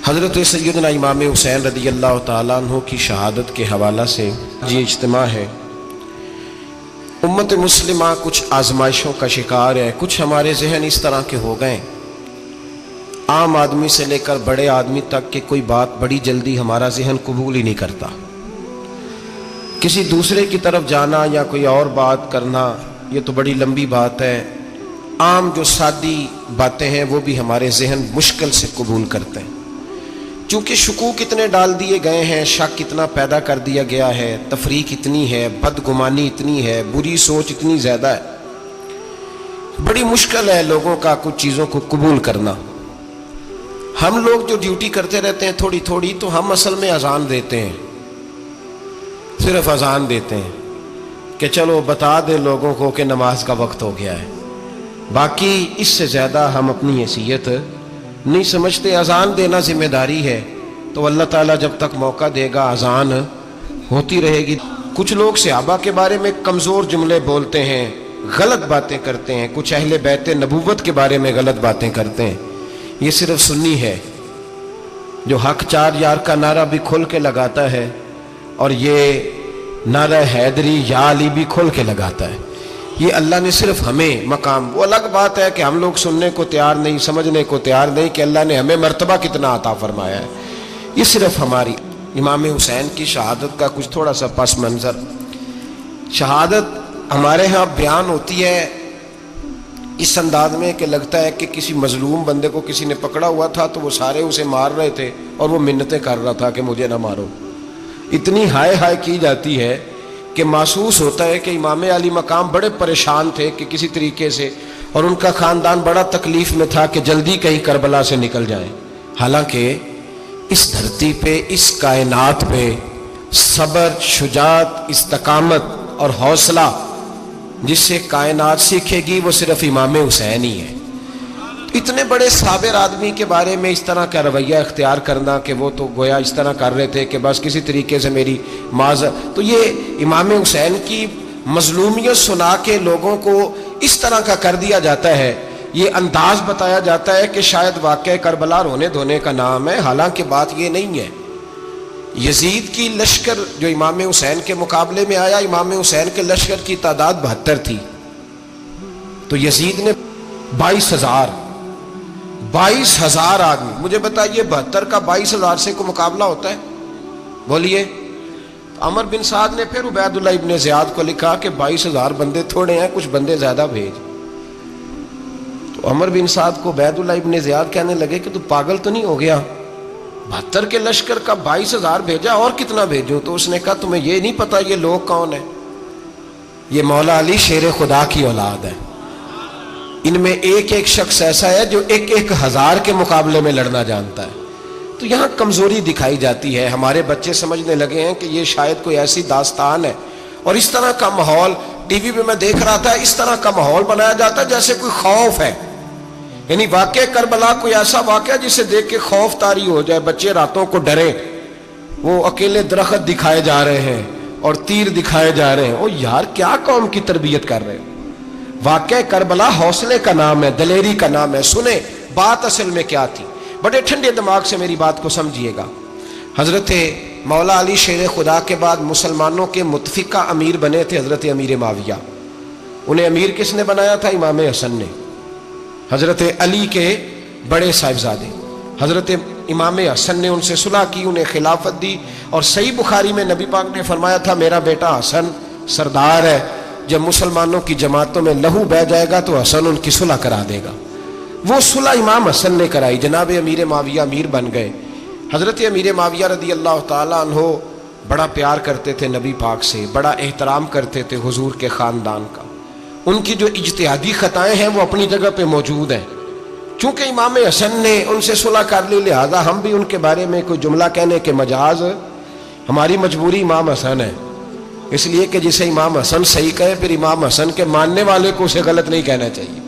حضرت سیدنا امام حسین رضی اللہ تعالیٰ عنہ کی شہادت کے حوالہ سے یہ اجتماع ہے۔ امت مسلمہ کچھ آزمائشوں کا شکار ہے۔ کچھ ہمارے ذہن اس طرح کے ہو گئے، عام آدمی سے لے کر بڑے آدمی تک کہ کوئی بات بڑی جلدی ہمارا ذہن قبول ہی نہیں کرتا۔ کسی دوسرے کی طرف جانا یا کوئی اور بات کرنا یہ تو بڑی لمبی بات ہے۔ عام جو سادی باتیں ہیں وہ بھی ہمارے ذہن مشکل سے قبول کرتے ہیں، چونکہ شکوک اتنے ڈال دیے گئے ہیں، شک اتنا پیدا کر دیا گیا ہے، تفریق اتنی ہے، بدگمانی اتنی ہے، بری سوچ اتنی زیادہ ہے، بڑی مشکل ہے لوگوں کا کچھ چیزوں کو قبول کرنا۔ ہم لوگ جو ڈیوٹی کرتے رہتے ہیں تھوڑی تھوڑی، تو ہم اصل میں اذان دیتے ہیں، صرف اذان دیتے ہیں کہ چلو بتا دے لوگوں کو کہ نماز کا وقت ہو گیا ہے، باقی اس سے زیادہ ہم اپنی حیثیت نہیں سمجھتے۔ اذان دینا ذمہ داری ہے، تو اللہ تعالیٰ جب تک موقع دے گا اذان ہوتی رہے گی۔ کچھ لوگ صحابہ کے بارے میں کمزور جملے بولتے ہیں، غلط باتیں کرتے ہیں، کچھ اہل بیت نبوت کے بارے میں غلط باتیں کرتے ہیں۔ یہ صرف سنی ہے جو حق چار یار کا نعرہ بھی کھل کے لگاتا ہے، اور یہ نعرہ حیدری یا علی بھی کھل کے لگاتا ہے۔ یہ اللہ نے صرف ہمیں مقام، وہ الگ بات ہے کہ ہم لوگ سننے کو تیار نہیں، سمجھنے کو تیار نہیں کہ اللہ نے ہمیں مرتبہ کتنا عطا فرمایا ہے۔ یہ صرف ہماری امام حسین کی شہادت کا کچھ تھوڑا سا پس منظر۔ شہادت ہمارے ہاں بیان ہوتی ہے اس انداز میں کہ لگتا ہے کہ کسی مظلوم بندے کو کسی نے پکڑا ہوا تھا تو وہ سارے اسے مار رہے تھے اور وہ منتیں کر رہا تھا کہ مجھے نہ مارو۔ اتنی ہائے ہائے کی جاتی ہے کہ محسوس ہوتا ہے کہ امام علی مقام بڑے پریشان تھے کہ کسی طریقے سے، اور ان کا خاندان بڑا تکلیف میں تھا کہ جلدی کہیں کربلا سے نکل جائیں۔ حالانکہ اس دھرتی پہ، اس کائنات پہ صبر، شجاعت، استقامت اور حوصلہ جس سے کائنات سیکھے گی وہ صرف امام حسین ہی ہے۔ اتنے بڑے صابر آدمی کے بارے میں اس طرح کا رویہ اختیار کرنا کہ وہ تو گویا اس طرح کر رہے تھے کہ بس کسی طریقے سے میری تو یہ امام حسین کی مظلومیت سنا کے لوگوں کو اس طرح کا کر دیا جاتا ہے، یہ انداز بتایا جاتا ہے کہ شاید واقعہ کربلا رونے دھونے کا نام ہے، حالانکہ بات یہ نہیں ہے۔ یزید کی لشکر جو امام حسین کے مقابلے میں آیا، امام حسین کے لشکر کی تعداد 72 تھی، تو یزید نے 22,000 آدمی، مجھے بتائیے 72 کا 22,000 سے کوئی مقابلہ ہوتا ہے؟ بولیے۔ عمر بن سعد نے پھر عبید اللہ ابن زیاد کو لکھا کہ 22,000 بندے تھوڑے ہیں، کچھ بندے زیادہ بھیج۔ تو عمر بن سعد کو عبید اللہ ابن زیاد کہنے لگے کہ تو پاگل تو نہیں ہو گیا، 72 کے لشکر کا 22,000 بھیجا، اور کتنا بھیجوں؟ تو اس نے کہا تمہیں یہ نہیں پتا یہ لوگ کون ہیں؟ یہ مولا علی شیر خدا کی اولاد ہے، ان میں ایک ایک شخص ایسا ہے جو 1,000 کے مقابلے میں لڑنا جانتا ہے۔ تو یہاں کمزوری دکھائی جاتی ہے۔ ہمارے بچے سمجھنے لگے ہیں کہ یہ شاید کوئی ایسی داستان ہے، اور اس طرح کا ماحول ٹی وی پہ میں دیکھ رہا تھا، اس طرح کا ماحول بنایا جاتا ہے جیسے کوئی خوف ہے، یعنی واقعہ کربلا کوئی ایسا واقعہ جسے دیکھ کے خوف طاری ہو جائے، بچے راتوں کو ڈرے، وہ اکیلے درخت دکھائے جا رہے ہیں اور تیر دکھائے جا رہے ہیں۔ او یار کیا قوم کی تربیت کر رہے ہیں؟ واقعہ کربلا حوصلے کا نام ہے، دلیری کا نام ہے۔ سنیں بات اصل میں کیا تھی، بڑے ٹھنڈے دماغ سے میری بات کو سمجھیے گا۔ حضرت مولا علی شیر خدا کے بعد مسلمانوں کے متفقہ امیر بنے تھے حضرت امیر معاویہ۔ انہیں امیر کس نے بنایا تھا؟ امام حسن نے، حضرت علی کے بڑے صاحبزادے۔ حضرت امام حسن نے ان سے صلح کی، انہیں خلافت دی، اور صحیح بخاری میں نبی پاک نے فرمایا تھا میرا بیٹا حسن سردار ہے، جب مسلمانوں کی جماعتوں میں لہو بہہ جائے گا تو حسن ان کی صلح کرا دے گا۔ وہ صلح امام حسن نے کرائی، جناب امیر معاویہ امیر بن گئے۔ حضرت امیر معاویہ رضی اللہ تعالیٰ عنہ بڑا پیار کرتے تھے نبی پاک سے، بڑا احترام کرتے تھے حضور کے خاندان کا۔ ان کی جو اجتہادی خطائیں ہیں وہ اپنی جگہ پہ موجود ہیں، چونکہ امام حسن نے ان سے صلح کر لی، لہذا ہم بھی ان کے بارے میں کوئی جملہ کہنے کے مجاز، ہماری مجبوری امام حسن ہے، اس لیے کہ جسے امام حسن صحیح کہے پھر امام حسن کے ماننے والے کو اسے غلط نہیں کہنا چاہیے۔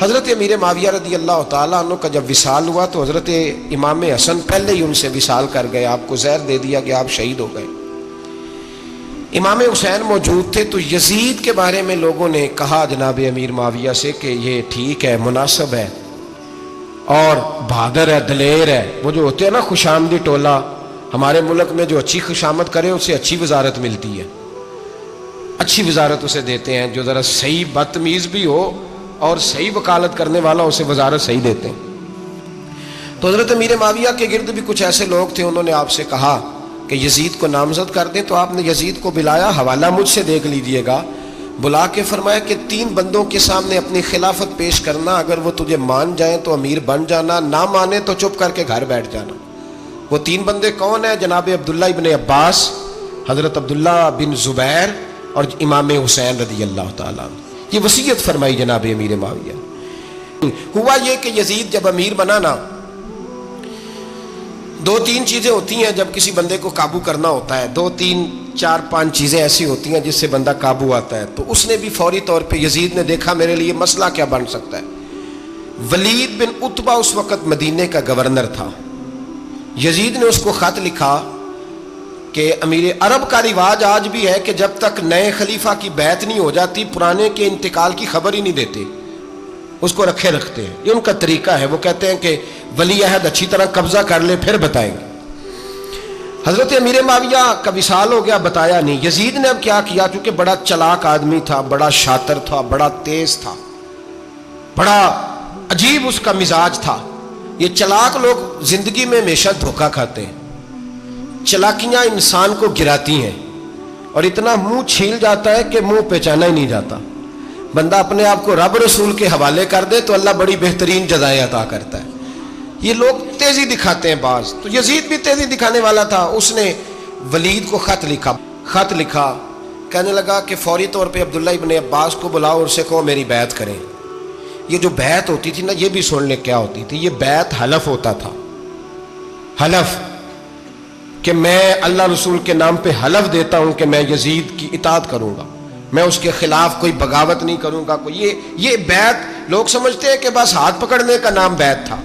حضرت امیر معاویہ رضی اللہ تعالیٰ عنہ کا جب وصال ہوا تو حضرت امام حسن پہلے ہی ان سے وصال کر گئے، آپ کو زہر دے دیا کہ آپ شہید ہو گئے۔ امام حسین موجود تھے، تو یزید کے بارے میں لوگوں نے کہا جناب امیر معاویہ سے کہ یہ ٹھیک ہے، مناسب ہے، اور بہادر ہے، دلیر ہے. وہ جو ہوتے ہیں نا خوش آمدی ٹولہ، ہمارے ملک میں جو اچھی خوشامد کرے اسے اچھی وزارت ملتی ہے، اچھی وزارت اسے دیتے ہیں. جو ذرا صحیح بدتمیز بھی ہو اور صحیح وکالت کرنے والا اسے وزارت صحیح دیتے ہیں. تو حضرت امیر معاویہ کے گرد بھی کچھ ایسے لوگ تھے، انہوں نے آپ سے کہا کہ یزید کو نامزد کر دیں. تو آپ نے یزید کو بلایا، حوالہ مجھ سے دیکھ لیجئے گا. بلا کے فرمایا کہ 3 بندوں کے سامنے اپنی خلافت پیش کرنا، اگر وہ تجھے مان جائیں تو امیر بن جانا، نہ مانے تو چپ کر کے گھر بیٹھ جانا. وہ 3 بندے کون ہیں؟ جناب عبداللہ ابن عباس، حضرت عبداللہ بن زبیر اور امام حسین رضی اللہ تعالیٰ عنہ. یہ وصیت فرمائی جناب امیر معاویہ. ہوا یہ کہ یزید جب امیر بنا نا، 2-3 چیزیں ہوتی ہیں جب کسی بندے کو قابو کرنا ہوتا ہے، 2-3 4-5 چیزیں ایسی ہوتی ہیں جس سے بندہ قابو آتا ہے. تو اس نے بھی فوری طور پہ، یزید نے دیکھا میرے لیے مسئلہ کیا بن سکتا ہے. ولید بن عتبہ اس وقت مدینے کا گورنر تھا. یزید نے اس کو خط لکھا کہ امیر عرب کا رواج آج بھی ہے کہ جب تک نئے خلیفہ کی بیعت نہیں ہو جاتی پرانے کے انتقال کی خبر ہی نہیں دیتے، اس کو رکھے رکھتے ہیں. یہ ان کا طریقہ ہے. وہ کہتے ہیں کہ ولی عہد اچھی طرح قبضہ کر لے پھر بتائیں گے. حضرت امیر معاویہ کا وصال ہو گیا، بتایا نہیں. یزید نے اب کیا کیا، چونکہ بڑا چلاک آدمی تھا، بڑا شاطر تھا، بڑا تیز تھا، بڑا عجیب اس کا مزاج تھا. یہ چلاک لوگ زندگی میں ہمیشہ دھوکہ کھاتے ہیں. چلاکیاں انسان کو گراتی ہیں اور اتنا منہ چھیل جاتا ہے کہ منہ پہچانا ہی نہیں جاتا. بندہ اپنے آپ کو رب رسول کے حوالے کر دے تو اللہ بڑی بہترین جزائیں عطا کرتا ہے. یہ لوگ تیزی دکھاتے ہیں بعض. تو یزید بھی تیزی دکھانے والا تھا. اس نے ولید کو خط لکھا کہنے لگا کہ فوری طور پہ عبداللہ ابن عباس کو بلاؤ اور اسے کہو میری بیعت کریں. یہ جو بیعت ہوتی تھی نا، یہ بھی سن لے کیا ہوتی تھی. یہ بیعت حلف ہوتا تھا. حلف کہ میں اللہ رسول کے نام پہ حلف دیتا ہوں کہ میں یزید کی اطاعت کروں گا، میں اس کے خلاف کوئی بغاوت نہیں کروں گا. یہ بیعت لوگ سمجھتے ہیں کہ بس ہاتھ پکڑنے کا نام بیعت تھا.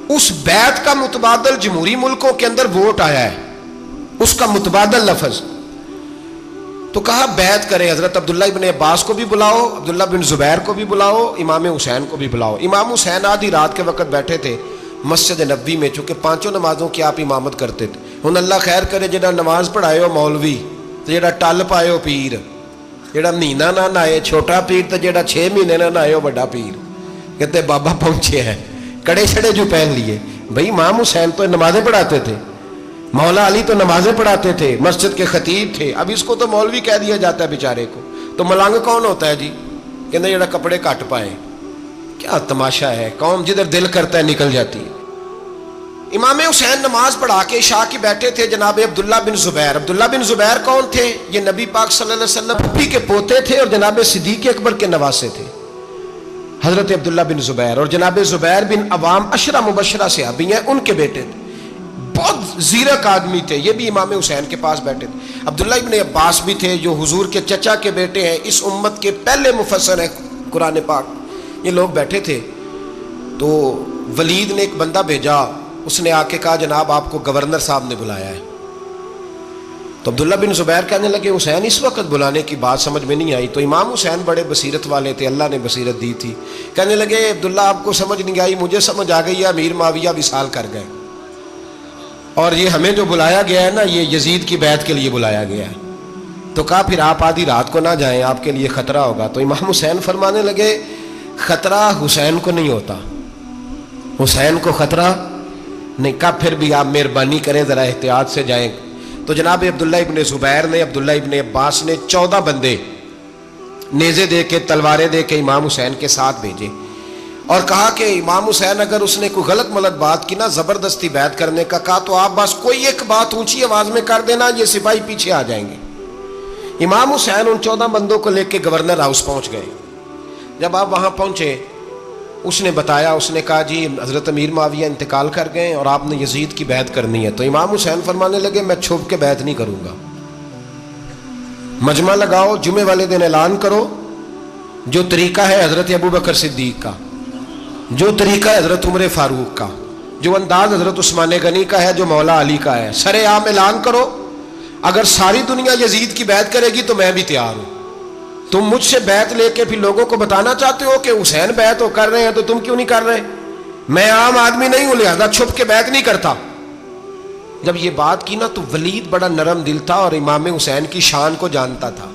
اس بیعت کا متبادل جمہوری ملکوں کے اندر ووٹ آیا ہے، اس کا متبادل لفظ. تو کہا بیعت کرے. حضرت عبداللہ ابن عباس کو بھی بلاؤ، عبداللہ بن زبیر کو بھی بلاؤ، امام حسین کو بھی بلاؤ. امام حسین آدھی رات کے وقت بیٹھے تھے مسجد نبوی میں، چونکہ 5 نمازوں کی آپ امامت کرتے تھے. ہن اللہ خیر کرے جڑا نماز پڑھائے ہو مولوی، تو جڑا ٹل پائے ہو پیر، جڑا مہینہ نہ نہائے چھوٹا پیر، تو جڑا 6 مہینے نہ نہائے ہو بڑا پیر. کہتے بابا پہنچے ہیں، کڑے چھڑے جو پہن لیے. بھائی امام حسین تو نمازیں پڑھاتے تھے، مولا علی تو نمازیں پڑھاتے تھے، مسجد کے خطیب تھے. اب اس کو تو مولوی کہہ دیا جاتا ہے بیچارے کو. تو ملنگ کون ہوتا ہے جی؟ کہتے جڑا کپڑے کٹ پائے. کیا تماشا ہے، قوم جدھر دل کرتا ہے نکل جاتی ہے. امام حسین نماز پڑھا کے عشاء کی بیٹھے تھے جناب عبداللہ بن زبیر. عبداللہ بن زبیر کون تھے؟ یہ نبی پاک صلی اللہ علیہ وسلم پھپھی کے پوتے تھے اور جناب صدیق اکبر کے نواسے تھے. حضرت عبداللہ بن زبیر اور جناب زبیر بن عوام عشرہ مبشرہ صحابی ہیں، ان کے بیٹے تھے. بہت زیرک آدمی تھے. یہ بھی امام حسین کے پاس بیٹھے تھے. عبداللہ ابن عباس بھی تھے جو حضور کے چچا کے بیٹے ہیں، اس امت کے پہلے مفسر ہیں قرآن پاک. یہ لوگ بیٹھے تھے. تو ولید نے ایک بندہ بھیجا، اس نے آ کے کہا جناب آپ کو گورنر صاحب نے بلایا ہے. تو عبداللہ بن زبیر کہنے لگے حسین اس وقت بلانے کی بات سمجھ میں نہیں آئی. تو امام حسین بڑے بصیرت والے تھے، اللہ نے بصیرت دی تھی. کہنے لگے عبداللہ آپ کو سمجھ نہیں آئی، مجھے سمجھ آ گئی ہے، امیر معاویہ وصال کر گئے اور یہ ہمیں جو بلایا گیا ہے نا، یہ یزید کی بیعت کے لیے بلایا گیا ہے. تو کہا پھر آپ آدھی رات کو نہ جائیں، آپ کے لیے خطرہ ہوگا. تو امام حسین فرمانے لگے خطرہ حسین کو نہیں ہوتا، حسین کو خطرہ نہیں. کہا پھر بھی آپ مہربانی کریں ذرا احتیاط سے جائیں. تو جناب عبداللہ ابن زبیر نے، عبداللہ ابن عباس نے 14 بندے نیزے دے کے، تلواریں دے کے امام حسین کے ساتھ بھیجے اور کہا کہ امام حسین اگر اس نے کوئی غلط ملت بات کی نا، زبردستی بیعت کرنے کا کہا، تو آپ بس کوئی ایک بات اونچی آواز میں کر دینا، یہ سپاہی پیچھے آ جائیں گے. امام حسین ان 14 بندوں کو لے کے گورنر ہاؤس پہنچ گئے. جب آپ وہاں پہنچے اس نے بتایا، اس نے کہا جی حضرت امیر معاویہ انتقال کر گئے اور آپ نے یزید کی بیعت کرنی ہے. تو امام حسین فرمانے لگے میں چھپ کے بیعت نہیں کروں گا. مجمع لگاؤ، جمعے والے دن اعلان کرو. جو طریقہ ہے حضرت ابوبکر صدیق کا، جو طریقہ ہے حضرت عمر فاروق کا، جو انداز حضرت عثمان غنی کا ہے، جو مولا علی کا ہے، سر عام اعلان کرو. اگر ساری دنیا یزید کی بیعت کرے گی تو میں بھی تیار ہوں. تم مجھ سے بیعت لے کے پھر لوگوں کو بتانا چاہتے ہو کہ حسین بیعت کر رہے ہیں تو تم کیوں نہیں کر رہے؟ میں عام آدمی نہیں ہوں لہذا چھپ کے بیعت نہیں کرتا. جب یہ بات کی نا تو ولید بڑا نرم دل تھا اور امام حسین کی شان کو جانتا تھا.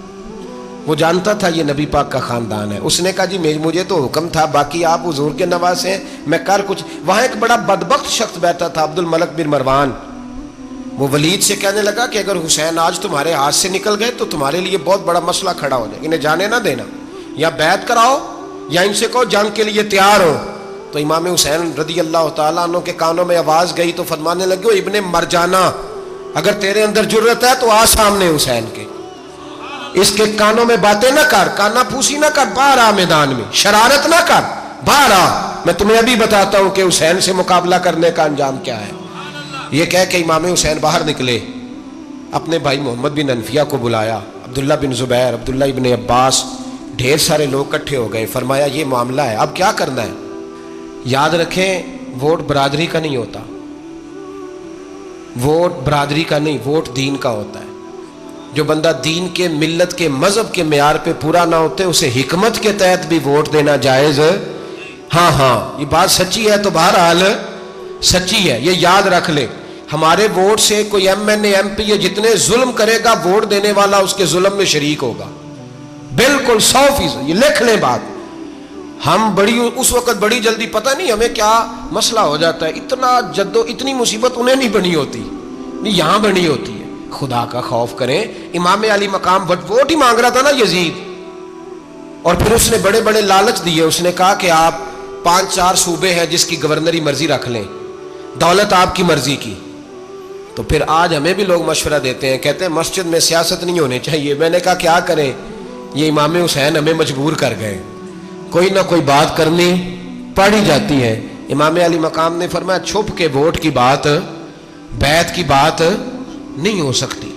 وہ جانتا تھا یہ نبی پاک کا خاندان ہے. اس نے کہا جی مجھے تو حکم تھا، باقی آپ حضور کے نواسے ہیں، میں کر کچھ. وہاں ایک بڑا بدبخت شخص بیٹھا تھا، عبد الملک بن مروان. وہ ولید سے کہنے لگا کہ اگر حسین آج تمہارے ہاتھ سے نکل گئے تو تمہارے لیے بہت بڑا مسئلہ کھڑا ہو جائے، انہیں جانے نہ دینا، یا بیعت کراؤ یا ان سے کہو جنگ کے لیے تیار ہو. تو امام حسین رضی اللہ تعالیٰ عنہ کے کانوں میں آواز گئی تو فرمانے لگے ابن مرجانہ، اگر تیرے اندر جرت ہے تو آ سامنے حسین کے، اس کے کانوں میں باتیں نہ کر، کانا پھوسی نہ کر، باہر آ میدان میں، شرارت نہ کر، باہر آ، میں تمہیں ابھی بتاتا ہوں کہ حسین سے مقابلہ کرنے کا انجام کیا ہے. یہ کہہ کہ امام حسین باہر نکلے، اپنے بھائی محمد بن انفیہ کو بلایا، عبداللہ بن زبیر، عبداللہ ابن عباس، ڈھیر سارے لوگ اکٹھے ہو گئے. فرمایا یہ معاملہ ہے، اب کیا کرنا ہے؟ یاد رکھیں ووٹ برادری کا نہیں ہوتا، ووٹ برادری کا نہیں، ووٹ دین کا ہوتا ہے. جو بندہ دین کے، ملت کے، مذہب کے معیار پہ پورا نہ ہوتے اسے حکمت کے تحت بھی ووٹ دینا جائز. ہاں یہ بات سچی ہے تو بہرحال سچی ہے، یہ یاد رکھ لے. ہمارے ووٹ سے کوئی ایم این اے، ایم پی یہ جتنے ظلم کرے گا ووٹ دینے والا اس کے ظلم میں شریک ہوگا، بالکل 100%. یہ لکھ لیں بات. ہم اس وقت بڑی جلدی، پتہ نہیں ہمیں کیا مسئلہ ہو جاتا ہے، اتنا اتنی مصیبت انہیں نہیں بنی ہوتی، نہیں یہاں بنی ہوتی ہے. خدا کا خوف کریں. امام علی مقام ووٹ ہی مانگ رہا تھا نا یزید، اور پھر اس نے بڑے بڑے لالچ دیے. اس نے کہا کہ آپ 5-4 صوبے ہیں جس کی گورنری مرضی رکھ لیں، دولت آپ کی مرضی کی. تو پھر آج ہمیں بھی لوگ مشورہ دیتے ہیں، کہتے ہیں مسجد میں سیاست نہیں ہونی چاہیے. میں نے کہا کیا کریں، یہ امام حسین ہمیں مجبور کر گئے، کوئی نہ کوئی بات کرنی پڑ ہی جاتی ہے. امام علی مقام نے فرمایا چھپ کے ووٹ کی بات، بیعت کی بات نہیں ہو سکتی.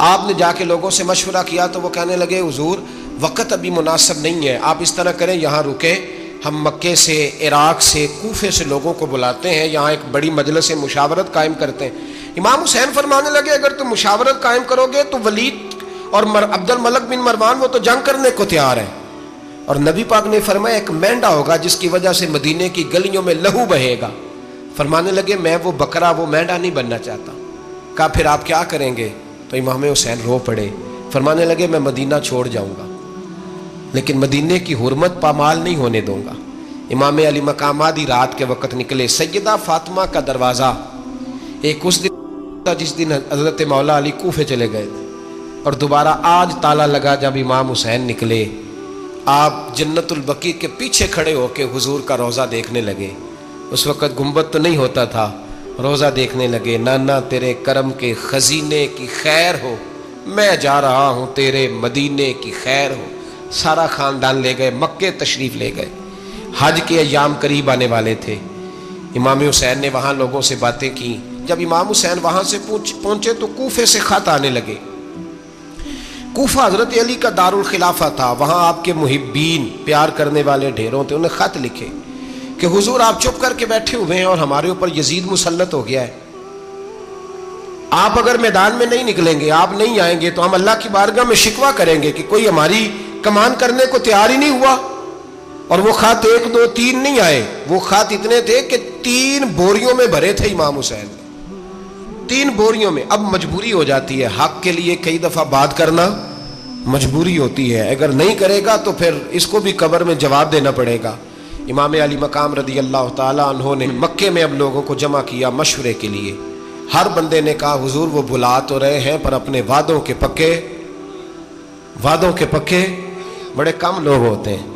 آپ نے جا کے لوگوں سے مشورہ کیا تو وہ کہنے لگے حضور وقت ابھی مناسب نہیں ہے، آپ اس طرح کریں یہاں رکے، ہم مکے سے، عراق سے، کوفے سے لوگوں کو بلاتے ہیں، یہاں ایک بڑی مجلس مشاورت قائم کرتے ہیں. امام حسین فرمانے لگے اگر تم مشاورت قائم کرو گے تو ولید اور عبد الملک بن مروان وہ تو جنگ کرنے کو تیار ہے، اور نبی پاک نے فرمایا ایک مینڈا ہوگا جس کی وجہ سے مدینے کی گلیوں میں لہو بہے گا. فرمانے لگے میں وہ بکرا، وہ مینڈا نہیں بننا چاہتا. کہا پھر آپ کیا کریں گے؟ تو امام حسین رو پڑے، فرمانے لگے میں مدینہ چھوڑ جاؤں گا لیکن مدینے کی حرمت پامال نہیں ہونے دوں گا. امام علی مقام آدھی رات کے وقت نکلے. سیدہ فاطمہ کا دروازہ ایک اس دن تھا جس دن حضرت مولا علی کوفے چلے گئے تھے، اور دوبارہ آج تالا لگا جب امام حسین نکلے. آپ جنت البقیع کے پیچھے کھڑے ہو کے حضور کا روضہ دیکھنے لگے. اس وقت گنبد تو نہیں ہوتا تھا، روضہ دیکھنے لگے. نانا تیرے کرم کے خزینے کی خیر ہو، میں جا رہا ہوں تیرے مدینے کی خیر ہو. سارا خاندان لے گئے، مکے تشریف لے گئے. حج کے ایام قریب آنے والے تھے. امام حسین نے وہاں لوگوں سے باتیں کی. جب امام حسین وہاں سے پہنچے تو کوفے سے خط آنے لگے. کوفہ حضرت علی کا دار الخلافہ تھا، وہاں آپ کے محبین، پیار کرنے والے ڈھیروں تھے. انہیں خط لکھے کہ حضور آپ چپ کر کے بیٹھے ہوئے ہیں اور ہمارے اوپر یزید مسلط ہو گیا ہے. آپ اگر میدان میں نہیں نکلیں گے، آپ نہیں آئیں گے تو ہم اللہ کی بارگاہ میں شکوہ کریں گے کہ کوئی ہماری کمان کرنے کو تیار ہی نہیں ہوا. اور وہ خط 1 2 3 نہیں آئے، وہ خط اتنے تھے کہ 3 بوریوں میں بھرے تھے امام حسین، 3 بوریوں میں. اب مجبوری ہو جاتی ہے، حق کے لیے کئی دفعہ بات کرنا مجبوری ہوتی ہے. اگر نہیں کرے گا تو پھر اس کو بھی قبر میں جواب دینا پڑے گا. امام علی مقام رضی اللہ تعالیٰ عنہ نے مکے میں اب لوگوں کو جمع کیا مشورے کے لیے. ہر بندے نے کہا حضور وہ بلا تو رہے ہیں پر اپنے وعدوں کے پکے بڑے کم لوگ ہوتے ہیں،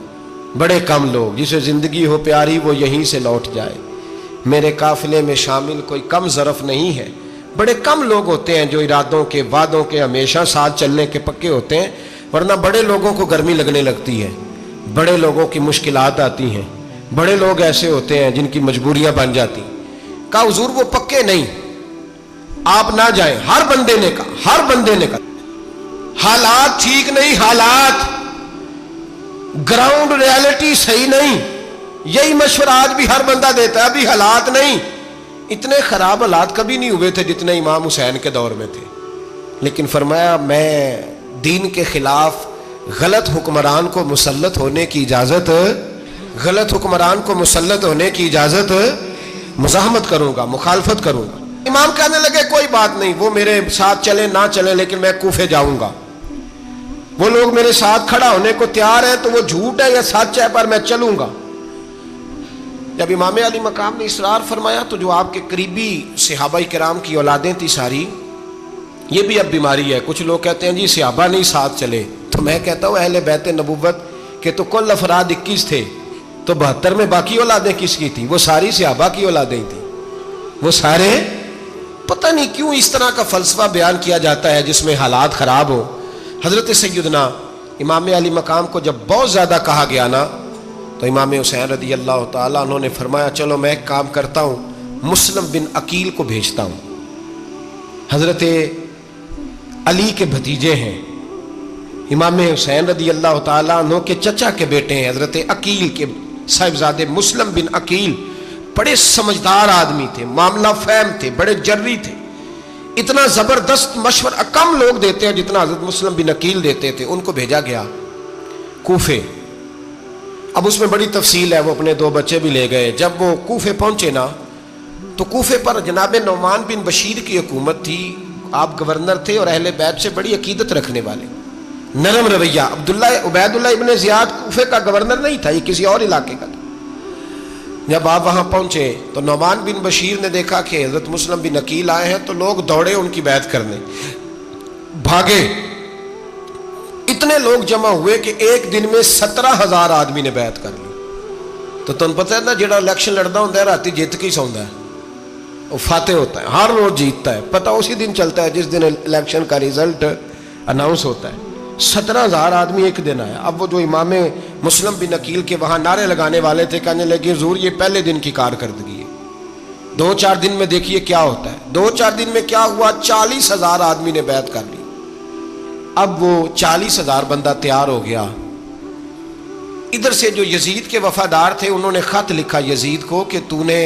بڑے کم لوگ. جسے زندگی ہو پیاری وہ یہیں سے لوٹ جائے. میرے قافلے میں شامل کوئی کم ظرف نہیں ہے. بڑے کم لوگ ہوتے ہیں جو ارادوں کے، وعدوں کے ہمیشہ ساتھ چلنے کے پکے ہوتے ہیں، ورنہ بڑے لوگوں کو گرمی لگنے لگتی ہے، بڑے لوگوں کی مشکلات آتی ہیں. بڑے لوگ ایسے ہوتے ہیں جن کی مجبوریاں بن جاتی. کہا حضور وہ پکے نہیں، آپ نہ جائیں. ہر بندے نے کہا حالات ٹھیک نہیں، حالات گراؤنڈ ریالٹی صحیح نہیں. یہی مشورہ آج بھی ہر بندہ دیتا ہے، ابھی حالات نہیں. اتنے خراب حالات کبھی نہیں ہوئے تھے جتنے امام حسین کے دور میں تھے. لیکن فرمایا میں دین کے خلاف غلط حکمران کو مسلط ہونے کی اجازت غلط حکمران کو مسلط ہونے کی اجازت مزاحمت کروں گا، مخالفت کروں گا۔ امام کہنے لگے کوئی بات نہیں، وہ میرے ساتھ چلے نہ چلے لیکن میں کوفے جاؤں گا، وہ لوگ میرے ساتھ کھڑا ہونے کو تیار ہے تو وہ جھوٹ ہے یا سچ ہے پر میں چلوں گا۔ جب امام علی مقام نے اصرار فرمایا تو جو آپ کے قریبی صحابہ کرام کی اولادیں تھی ساری، یہ بھی اب بیماری ہے، کچھ لوگ کہتے ہیں جی صحابہ نہیں ساتھ چلے، تو میں کہتا ہوں اہل بیت نبوت کے تو کل افراد 21 تھے، تو 72 میں باقی اولادیں کس کی تھیں؟ وہ ساری صحابہ کی اولادیں تھیں، وہ سارے، پتہ نہیں کیوں اس طرح کا فلسفہ بیان کیا جاتا ہے جس میں حالات خراب ہو۔ حضرت سیدنا امام علی مقام کو جب بہت زیادہ کہا گیا نا تو امام حسین رضی اللہ تعالیٰ عنہ نے فرمایا چلو میں ایک کام کرتا ہوں، مسلم بن عقیل کو بھیجتا ہوں، حضرت علی کے بھتیجے ہیں، امام حسین رضی اللہ تعالیٰ عنہ کے چچا کے بیٹے ہیں، حضرت عقیل کے صاحبزادے مسلم بن عقیل، بڑے سمجھدار آدمی تھے، معاملہ فہم تھے، بڑے جری تھے، اتنا زبردست مشورہ کم لوگ دیتے ہیں جتنا حضرت مسلم بن عقیل دیتے تھے۔ ان کو بھیجا گیا کوفے۔ اب اس میں بڑی تفصیل ہے، وہ اپنے 2 بچے بھی لے گئے۔ جب وہ کوفے پہنچے نا تو کوفے پر جناب نعمان بن بشیر کی حکومت تھی، آپ گورنر تھے اور اہل بیت سے بڑی عقیدت رکھنے والے، نرم رویہ۔ عبید اللہ ابن زیاد کوفے کا گورنر نہیں تھا، یہ کسی اور علاقے کا تھا۔ جب آپ وہاں پہنچے تو نعمان بن بشیر نے دیکھا کہ حضرت مسلم بن عقیل آئے ہیں تو لوگ دوڑے ان کی بیعت کرنے، بھاگے، اتنے لوگ جمع ہوئے کہ ایک دن میں 17,000 آدمی نے بیعت کر لی۔ تو تم پتہ ہے نا جڑا الیکشن لڑتا ہوتا ہے راتی جیت کے سوندا ہے، وہ فاتح ہوتا ہے، ہر روز جیتتا ہے، پتہ اسی دن چلتا ہے جس دن الیکشن کا ریزلٹ اناؤنس ہوتا ہے۔ 17,000 آدمی ایک دن آیا۔ اب وہ جو امام مسلم بن عقیل کے وہاں نعرے لگانے والے تھے کہنے لگے حضور یہ پہلے دن کی کارکردگی ہے، 2-4 دن میں دیکھیے کیا ہوتا ہے۔ 2-4 دن میں کیا ہوا، 40,000 آدمی نے بیعت کر لی۔ اب وہ 40,000 بندہ تیار ہو گیا۔ ادھر سے جو یزید کے وفادار تھے انہوں نے خط لکھا یزید کو کہ تو نے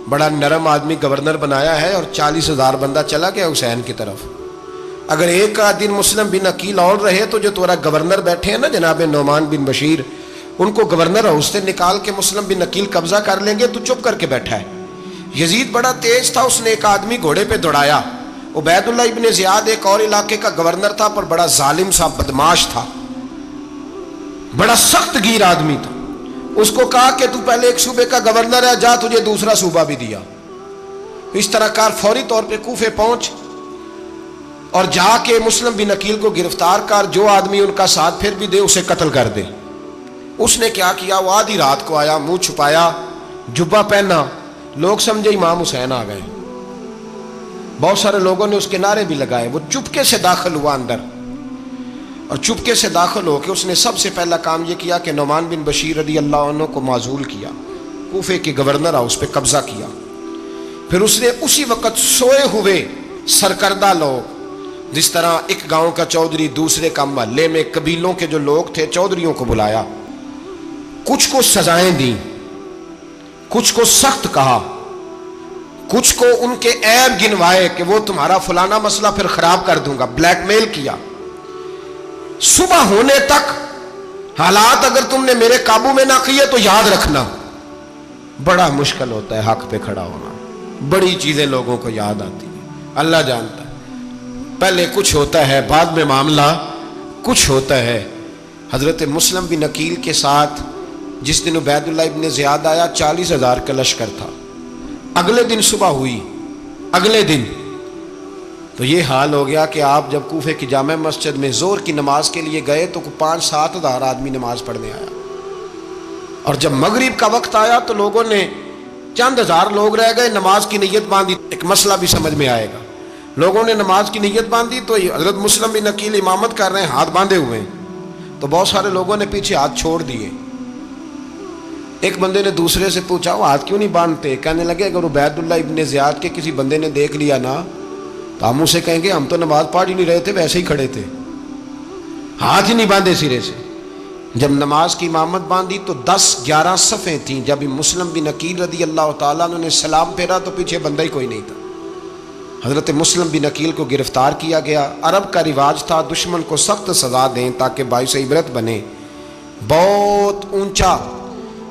بڑا نرم آدمی گورنر بنایا ہے اور 40,000 بندہ چلا گیا حسین کی طرف، اگر ایک دن مسلم بن عقیل اور رہے تو جو تمہارا گورنر بیٹھے ہیں نا جناب نعمان بن بشیر، ان کو گورنر ہاؤس سے نکال کے مسلم بن عقیل قبضہ کر لیں گے، تو چپ کر کے بیٹھا ہے۔ یزید بڑا تیز تھا، اس نے ایک آدمی گھوڑے پہ دوڑایا۔ عبید اللہ ابن زیاد ایک اور علاقے کا گورنر تھا پر بڑا ظالم سا بدماش تھا، بڑا سخت گیر آدمی تھا۔ اس کو کہا کہ تو پہلے ایک صوبے کا گورنر ہے، جا تجھے دوسرا صوبہ بھی دیا۔ اس طرح کار فوری طور پہ کوفے پہنچ اور جا کے مسلم بن عقیل کو گرفتار کر، جو آدمی ان کا ساتھ پھر بھی دے اسے قتل کر دے۔ اس نے کیا کیا، وہ آدھی رات کو آیا، منہ چھپایا، جبہ پہنا، لوگ سمجھے امام حسین آ گئے۔ بہت سارے لوگوں نے اس کے نعرے بھی لگائے۔ وہ چپکے سے داخل ہوا اندر، اور چپکے سے داخل ہو کے اس نے سب سے پہلا کام یہ کیا کہ نعمان بن بشیر رضی اللہ عنہ کو معزول کیا، کوفے کے گورنر ہاؤس پہ قبضہ کیا۔ پھر اس نے اسی وقت سوئے ہوئے سرکردہ لوگ، جس طرح ایک گاؤں کا چودھری دوسرے کا محلے میں قبیلوں کے جو لوگ تھے چودھریوں کو بلایا، کچھ کو سزائیں دیں، کچھ کو سخت کہا، کچھ کو ان کے عیب گنوائے کہ وہ تمہارا فلانا مسئلہ پھر خراب کر دوں گا، بلیک میل کیا۔ صبح ہونے تک حالات اگر تم نے میرے قابو میں نہ کیے تو یاد رکھنا بڑا مشکل ہوتا ہے حق پہ کھڑا ہونا، بڑی چیزیں لوگوں کو یاد آتی ہیں، اللہ جانتا ہے۔ پہلے کچھ ہوتا ہے، بعد میں معاملہ کچھ ہوتا ہے۔ حضرت مسلم بن عقیل کے ساتھ جس دن عبید اللہ ابن زیاد آیا 40,000 کا لشکر تھا۔ اگلے دن صبح ہوئی، اگلے دن تو یہ حال ہو گیا کہ آپ جب کوفے کی جامع مسجد میں زور کی نماز کے لیے گئے تو 5-7 ہزار آدمی نماز پڑھنے آیا، اور جب مغرب کا وقت آیا تو لوگوں نے چند ہزار لوگ رہ گئے، نماز کی نیت باندھی۔ ایک مسئلہ بھی سمجھ میں آئے گا، لوگوں نے نماز کی نیت باندھی تو حضرت مسلم بن عقیل امامت کر رہے ہیں، ہاتھ باندھے ہوئے ہیں، تو بہت سارے لوگوں نے پیچھے ہاتھ چھوڑ دیے۔ ایک بندے نے دوسرے سے پوچھا وہ ہاتھ کیوں نہیں باندھتے؟ کہنے لگے اگر عبید اللہ ابن زیاد کے کسی بندے نے دیکھ لیا نا تو ہم اسے کہیں گے ہم تو نماز پڑھ ہی نہیں رہے تھے، ویسے ہی کھڑے تھے، ہاتھ ہی نہیں باندھے سرے سے۔ جب نماز کی امامت باندھی تو 10-11 صفیں تھیں۔ جب مسلم بن عقیل رضی اللہ تعالیٰ عنہ نے سلام پھیرا تو پیچھے بندہ ہی کوئی نہیں تھا۔ حضرت مسلم بن عقیل کو گرفتار کیا گیا۔ عرب کا رواج تھا دشمن کو سخت سزا دیں تاکہ باعث عبرت بنے۔ بہت اونچا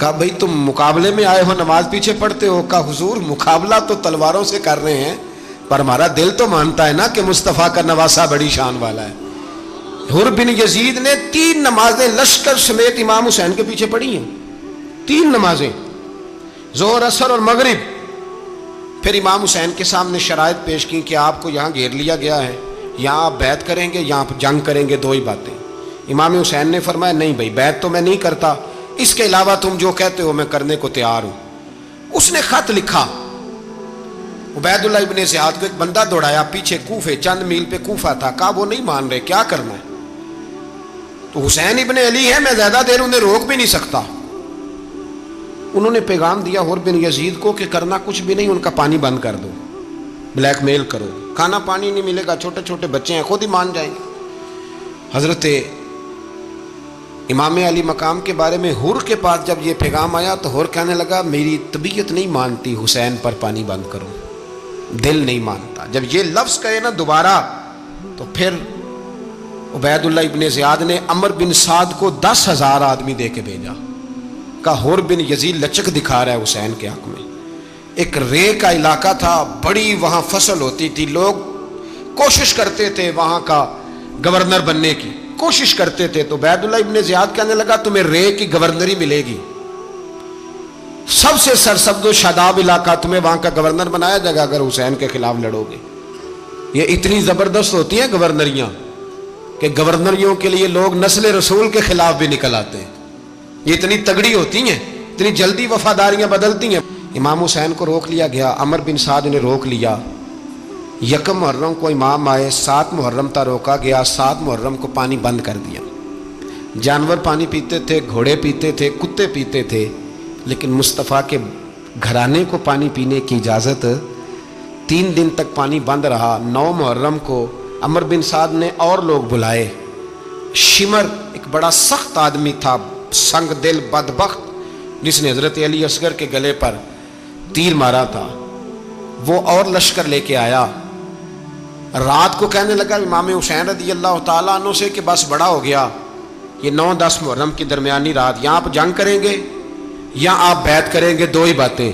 کہا بھئی تم مقابلے میں آئے ہو نماز پیچھے پڑھتے ہو؟ کہا حضور مقابلہ تو تلواروں سے کر رہے ہیں پر ہمارا دل تو مانتا ہے نا کہ مصطفیٰ کا نواسہ بڑی شان والا ہے۔ حر بن یزید نے 3 نمازیں لشکر سمیت امام حسین کے پیچھے پڑھی ہیں، 3 نمازیں، ظہر اثر اور مغرب۔ پھر امام حسین کے سامنے شرائط پیش کی کہ آپ کو یہاں گھیر لیا گیا ہے، یہاں آپ بیعت کریں گے، یہاں آپ جنگ کریں گے، 2 ہی باتیں۔ امام حسین نے فرمایا نہیں بھائی بیعت تو میں نہیں کرتا، اس کے علاوہ تم جو کہتے ہو میں کرنے کو تیار ہوں۔ اس نے خط لکھا، عبید اللہ ابن زیاد کو ایک بندہ دوڑایا پیچھے، کوفے چند میل پہ کوفہ تھا، کہا وہ نہیں مان رہے، کیا کرنا ہے؟ تو حسین ابن علی ہے، میں زیادہ دیر انہیں روک بھی نہیں سکتا۔ انہوں نے پیغام دیا حر بن یزید کو کہ کرنا کچھ بھی نہیں، ان کا پانی بند کر دو، بلیک میل کرو، کھانا پانی نہیں ملے گا، چھوٹے چھوٹے بچے ہیں، خود ہی مان جائیں گے۔ حضرت امام علی مقام کے بارے میں حر کے پاس جب یہ پیغام آیا تو حر کہنے لگا میری طبیعت نہیں مانتی حسین پر پانی بند کرو، دل نہیں مانتا۔ جب یہ لفظ کہے نا دوبارہ تو پھر عبید اللہ ابن زیاد نے عمر بن سعد کو 10,000 آدمی دے کے بھیجا، کہا حر بن یزید لچک دکھا رہا ہے حسین کے حق میں۔ ایک رے کا علاقہ تھا، بڑی وہاں فصل ہوتی تھی، لوگ کوشش کرتے تھے وہاں کا گورنر بننے کی، کوشش کرتے تھے۔ تو عبید اللہ ابن زیاد کہنے لگا تمہیں رے کی گورنری ملے گی، سب سے سرسبز و شاداب علاقہ، تمہیں وہاں کا گورنر بنایا جائے گا اگر حسین کے خلاف لڑو گے۔ یہ اتنی زبردست ہوتی ہیں گورنریاں کہ گورنریوں کے لیے لوگ نسل رسول کے خلاف بھی نکل آتے ہیں، یہ اتنی تگڑی ہوتی ہیں، اتنی جلدی وفاداریاں بدلتی ہیں۔ امام حسین کو روک لیا گیا، عمر بن سعد نے روک لیا۔ 1 محرم کو امام آئے، 7 محرم تا روکا گیا، 7 محرم کو پانی بند کر دیا۔ جانور پانی پیتے تھے، گھوڑے پیتے تھے، کتے پیتے تھے، لیکن مصطفیٰ کے گھرانے کو پانی پینے کی اجازت، 3 دن تک پانی بند رہا۔ 9 محرم کو عمر بن سعد نے اور لوگ بلائے۔ شمر ایک بڑا سخت آدمی تھا، سنگ دل بدبخت، جس نے حضرت علی اصغر کے گلے پر تیر مارا تھا، وہ اور لشکر لے کے آیا۔ رات کو کہنے لگا امام حسین رضی اللہ تعالیٰ عنہ سے کہ بس بڑا ہو گیا، یہ 9-10 محرم کی درمیانی رات، یہاں آپ جنگ کریں گے یا آپ بیعت کریں گے، 2 ہی باتیں۔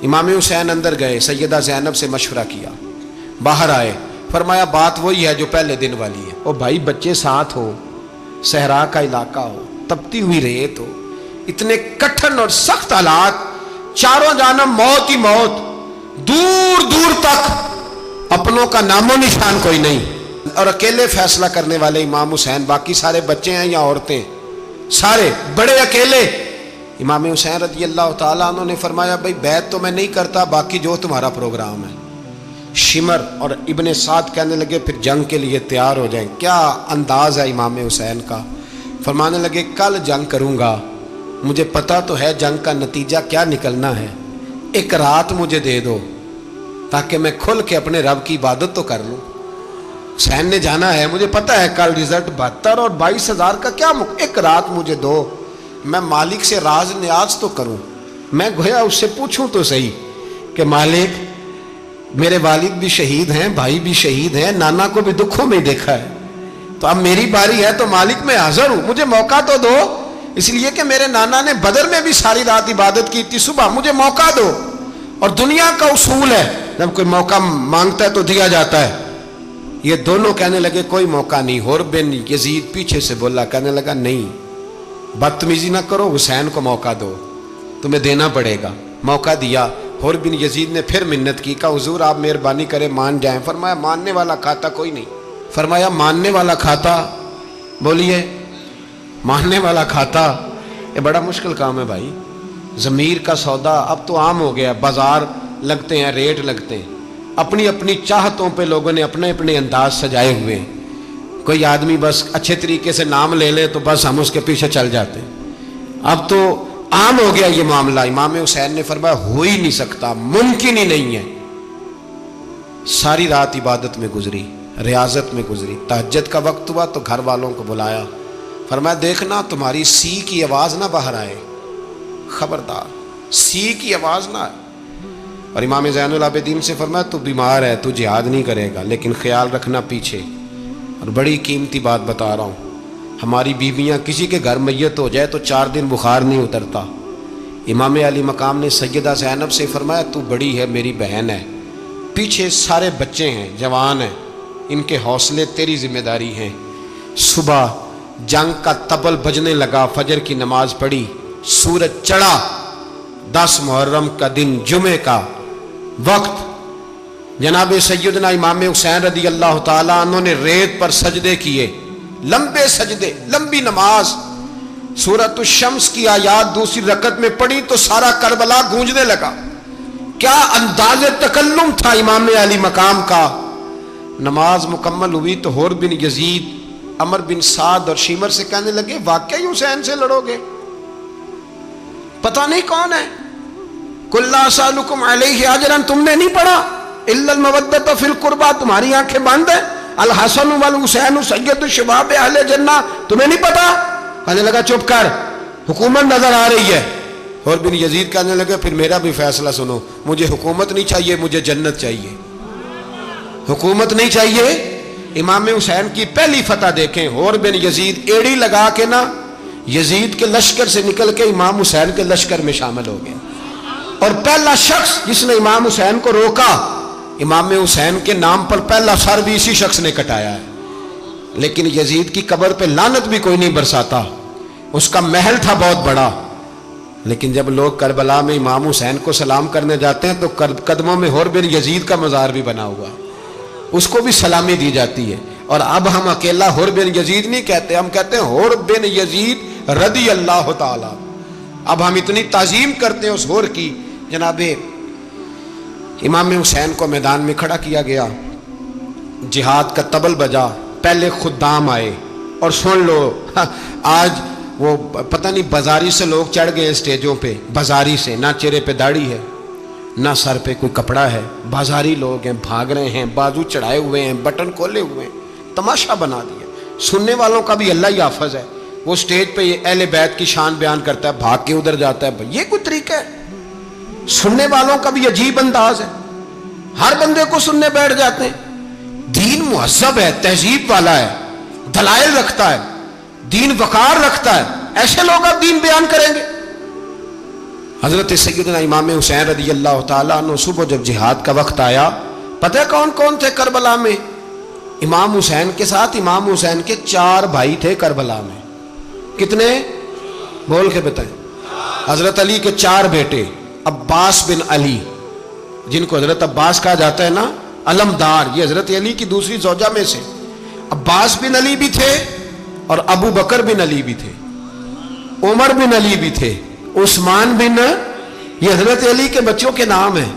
امام حسین اندر گئے، سیدہ زینب سے مشورہ کیا، باہر آئے، فرمایا بات وہی ہے جو پہلے دن والی ہے۔ او بھائی بچے ساتھ ہو، صحرا کا علاقہ ہو، تپتی ہوئی ریت ہو، اتنے کٹھن اور سخت حالات، چاروں جانب موت ہی موت، دور دور تک اپنوں کا نام و نشان کوئی نہیں، اور اکیلے فیصلہ کرنے والے امام حسین، باقی سارے بچے ہیں یا عورتیں، سارے بڑے اکیلے۔ امام حسین رضی اللہ تعالیٰ عنہ نے فرمایا بھائی بیعت تو میں نہیں کرتا، باقی جو تمہارا پروگرام ہے۔ شمر اور ابن سعد کہنے لگے پھر جنگ کے لیے تیار ہو جائیں۔ کیا انداز ہے امام حسین کا، فرمانے لگے کل جنگ کروں گا، مجھے پتا تو ہے جنگ کا نتیجہ کیا نکلنا ہے، 1 رات مجھے دے دو تاکہ میں کھل کے اپنے رب کی عبادت تو کر لوں۔ حسین نے جانا ہے، مجھے پتا ہے کل رزلٹ 72 اور 22,000 کا کیا 1 رات مجھے دو، میں مالک سے راز نیاز تو کروں، میں گویا اس سے پوچھوں تو صحیح کہ مالک میرے والد بھی شہید ہیں، بھائی بھی شہید ہیں، نانا کو بھی دکھوں میں دیکھا ہے، تو اب میری باری ہے تو مالک میں حاضر ہوں، مجھے موقع تو دو، اس لیے کہ میرے نانا نے بدر میں بھی ساری رات عبادت کی تھی، صبح مجھے موقع دو۔ اور دنیا کا اصول ہے جب کوئی موقع مانگتا ہے تو دیا جاتا ہے۔ یہ دونوں کہنے لگے کوئی موقع نہیں۔ حر بن یزید پیچھے سے بولا، کہنے لگا نہیں بدتمیزی نہ کرو، حسین کو موقع دو، تمہیں دینا پڑے گا۔ موقع دیا۔ حر بن یزید نے پھر منت کی، کہا حضور آپ مہربانی کریں مان جائیں۔ فرمایا ماننے والا کھاتا کوئی نہیں۔ فرمایا ماننے والا کھاتا، بولیے ماننے والا کھاتا، یہ بڑا مشکل کام ہے بھائی، ضمیر کا سودا اب تو عام ہو گیا، بازار لگتے ہیں، ریٹ لگتے ہیں، اپنی اپنی چاہتوں پہ لوگوں نے اپنے اپنے انداز سجائے ہوئے ہیں۔ کوئی آدمی بس اچھے طریقے سے نام لے لے تو بس ہم اس کے پیچھے چل جاتے ہیں، اب تو عام ہو گیا یہ معاملہ۔ امام حسین نے فرمایا ہو ہی نہیں سکتا، ممکن ہی نہیں ہے۔ ساری رات عبادت میں گزری، ریاضت میں گزری، تہجد کا وقت ہوا تو گھر والوں کو بلایا، فرمایا دیکھنا تمہاری سی کی آواز نہ باہر آئے، خبردار سی کی آواز نہ آئے۔ اور امام زین العابدین سے فرمایا تو بیمار ہے، تو جہاد نہیں کرے گا، لیکن خیال رکھنا پیچھے۔ اور بڑی قیمتی بات بتا رہا ہوں، ہماری بیویاں کسی کے گھر میت ہو جائے تو 4 دن بخار نہیں اترتا، امام علی مقام نے سیدہ زینب سے فرمایا تو بڑی ہے، میری بہن ہے، پیچھے سارے بچے ہیں، جوان ہیں، ان کے حوصلے تیری ذمہ داری ہیں۔ صبح جنگ کا طبل بجنے لگا، فجر کی نماز پڑھی، سورج چڑھا، 10 محرم کا دن، جمعے کا وقت، جناب سیدنا امام حسین رضی اللہ تعالیٰ عنہ نے ریت پر سجدے کیے، لمبے سجدے، لمبی نماز، سورۃ الشمس کی آیات دوسری رکعت میں پڑھی تو سارا کربلا گونجنے لگا۔ کیا انداز تکلم تھا امام علی مقام کا۔ نماز مکمل ہوئی تو حور بن یزید، عمر بن سعد اور شیمر سے کہنے لگے واقعی حسین سے لڑو گے؟ پتہ نہیں کون ہے۔ قل لا اسألکم علیہ اجرا، تم نے نہیں پڑھا؟ الا المودۃ فی القربى، تمہاری آنکھیں بند ہیں۔ الحسن والحسین سید الشباب اہل جنہ، تمہیں نہیں پتا؟ کہنے لگا چپ کر، حکومت نظر آ رہی ہے۔ اور بن یزید کہنے لگے پھر میرا بھی فیصلہ سنو، مجھے حکومت نہیں چاہیے، مجھے جنت چاہیے۔ حکومت نہیں چاہیے۔ امام حسین کی پہلی فتح دیکھیں، اور بن یزید ایڑی لگا کے نا یزید کے لشکر سے نکل کے امام حسین کے لشکر میں شامل ہو گئے، اور پہلا شخص جس نے امام حسین کو روکا، امام حسین کے نام پر پہلا سر بھی اسی شخص نے کٹایا ہے۔ لیکن یزید کی قبر پہ لعنت بھی کوئی نہیں برساتا، اس کا محل تھا بہت بڑا، لیکن جب لوگ کربلا میں امام حسین کو سلام کرنے جاتے ہیں تو قدموں میں حور بن یزید کا مزار بھی بنا ہوا ہے، اس کو بھی سلامی دی جاتی ہے۔ اور اب ہم اکیلا حور بن یزید نہیں کہتے، ہم کہتے ہیں حور بن یزید رضی اللہ تعالی۔ اب ہم اتنی تعظیم کرتے ہیں اس حور کی۔ جناب امام حسین کو میدان میں کھڑا کیا گیا، جہاد کا طبل بجا، پہلے خدام آئے، اور سن لو آج وہ پتہ نہیں بازاری سے لوگ چڑھ گئے اسٹیجوں پہ، بازاری سے، نہ چہرے پہ داڑھی ہے، نہ سر پہ کوئی کپڑا ہے، بازاری لوگ ہیں، بھاگ رہے ہیں، بازو چڑھائے ہوئے ہیں، بٹن کھولے ہوئے ہیں، تماشا بنا دیا۔ سننے والوں کا بھی اللہ ہی حافظ ہے، وہ سٹیج پہ یہ اہل بیت کی شان بیان کرتا ہے، بھاگ کے ادھر جاتا ہے، یہ کوئی طریقہ ہے؟ سننے والوں کا بھی عجیب انداز ہے، ہر بندے کو سننے بیٹھ جاتے ہیں۔ دین مہذب ہے، تہذیب والا ہے، دلائل رکھتا ہے، دین وقار رکھتا ہے، ایسے لوگ اب دین بیان کریں گے؟ حضرت سیدنا امام حسین رضی اللہ تعالیٰ عنہ صبح جب جہاد کا وقت آیا، پتہ ہے کون کون تھے کربلا میں؟ امام حسین کے ساتھ امام حسین کے 4 بھائی تھے کربلا میں۔ کتنے؟ بول کے بتائیں۔ حضرت علی کے 4 بیٹے، عباس بن علی، جن کو حضرت عباس کہا جاتا ہے نا، علمدار، یہ حضرت علی کی دوسری زوجہ میں سے۔ عباس بن علی بھی تھے، اور ابو بکر بن علی بھی تھے، عمر بن علی بھی تھے، عثمان بن، یہ حضرت علی کے بچوں کے نام ہیں۔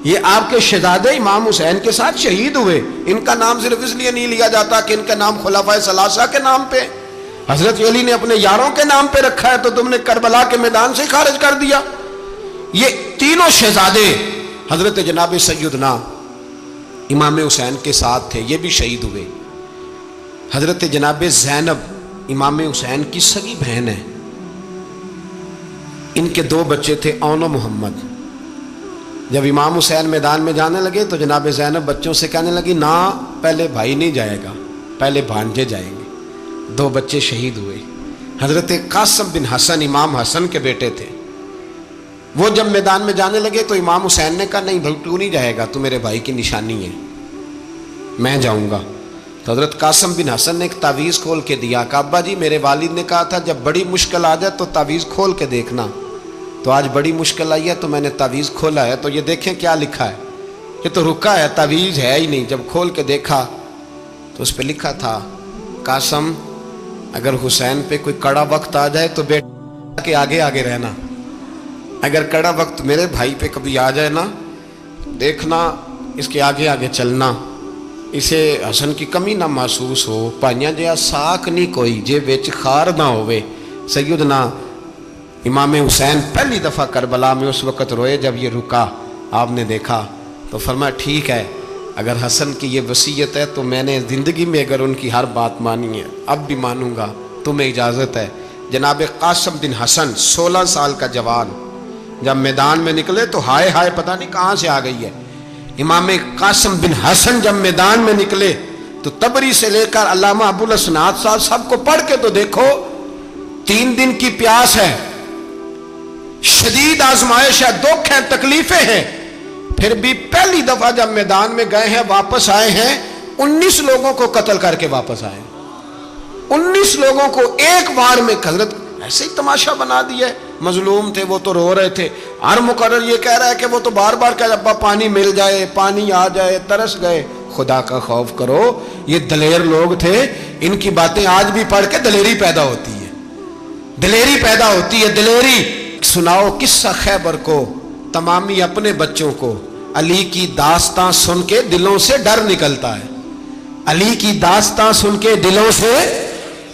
یہ آپ کے شہزادے امام حسین کے ساتھ شہید ہوئے، ان کا نام صرف اس لیے نہیں لیا جاتا کہ ان کا نام خلفائے ثلاثہ کے نام پہ، حضرت علی نے اپنے یاروں کے نام پہ رکھا ہے، تو تم نے کربلا کے میدان سے خارج کر دیا۔ یہ تینوں شہزادے حضرت جناب سیدنا امام حسین کے ساتھ تھے، یہ بھی شہید ہوئے۔ حضرت جناب زینب امام حسین کی سگی بہن ہے، ان کے 2 بچے تھے، اون و محمد۔ جب امام حسین میدان میں جانے لگے تو جناب زینب بچوں سے کہنے لگی نہ، پہلے بھائی نہیں جائے گا، پہلے بھانجے جائیں گے۔ 2 بچے شہید ہوئے۔ حضرت قاسم بن حسن امام حسن کے بیٹے تھے، وہ جب میدان میں جانے لگے تو امام حسین نے کہا نہیں بھائی تو نہیں جائے گا، تو میرے بھائی کی نشانی ہے، میں جاؤں گا۔ تو حضرت قاسم بن حسن نے ایک تعویذ کھول کے دیا کہ ابا جی میرے والد نے کہا تھا جب بڑی مشکل آ جائے تو تعویذ کھول کے دیکھنا، تو آج بڑی مشکل آئی ہے تو میں نے تعویذ کھولا ہے، تو یہ دیکھیں کیا لکھا ہے، یہ تو رکا ہے، تعویذ ہے ہی نہیں۔ جب کھول کے دیکھا تو اس پہ لکھا تھا قاسم اگر حسین پہ کوئی کڑا وقت آ جائے تو بیٹا کے آگے آگے رہنا، اگر کڑا وقت میرے بھائی پہ کبھی آ جائے نا، دیکھنا اس کے آگے آگے چلنا، اسے حسن کی کمی نہ محسوس ہو، پائیاں جہا ساک نہیں کوئی جے وچ خار نہ ہوئے۔ سیدنا امام حسین پہلی دفعہ کربلا میں اس وقت روئے جب یہ رکا، آپ نے دیکھا تو فرمایا ٹھیک ہے، اگر حسن کی یہ وصیت ہے تو میں نے زندگی میں اگر ان کی ہر بات مانی ہے اب بھی مانوں گا، تمہیں اجازت ہے۔ جناب قاسم بن حسن 16 سال کا جوان جب میدان میں نکلے تو ہائے ہائے پتہ نہیں کہاں سے آ گئی ہے۔ امام قاسم بن حسن جب میدان میں نکلے تو تبری سے لے کر علامہ ابو الاسناد صاحب سب کو پڑھ کے تو دیکھو، 3 دن کی پیاس ہے، شدید آزمائش ہے، دکھ ہیں، تکلیفیں ہیں، پھر بھی پہلی دفعہ جب میدان میں گئے ہیں واپس آئے ہیں 19 لوگوں کو قتل کر کے واپس آئے، 19 لوگوں کو ایک وار میں حضرت ایسے ہی تماشا بنا دیا ہے۔ مظلوم تھے وہ تو رو رہے تھے، ہر مقرر یہ کہہ رہا ہے کہ وہ تو بار بار کہ ابا پانی مل جائے، پانی آ جائے، ترس گئے۔ خدا کا خوف کرو، یہ دلیر لوگ تھے، ان کی باتیں آج بھی پڑھ کے دلیری پیدا ہوتی ہے، دلیری پیدا ہوتی ہے، دلیری۔ سناؤ قصہ خیبر کو، تمامی اپنے بچوں کو علی کی داستان سن کے دلوں سے ڈر نکلتا ہے، علی کی داستان سن کے دلوں سے،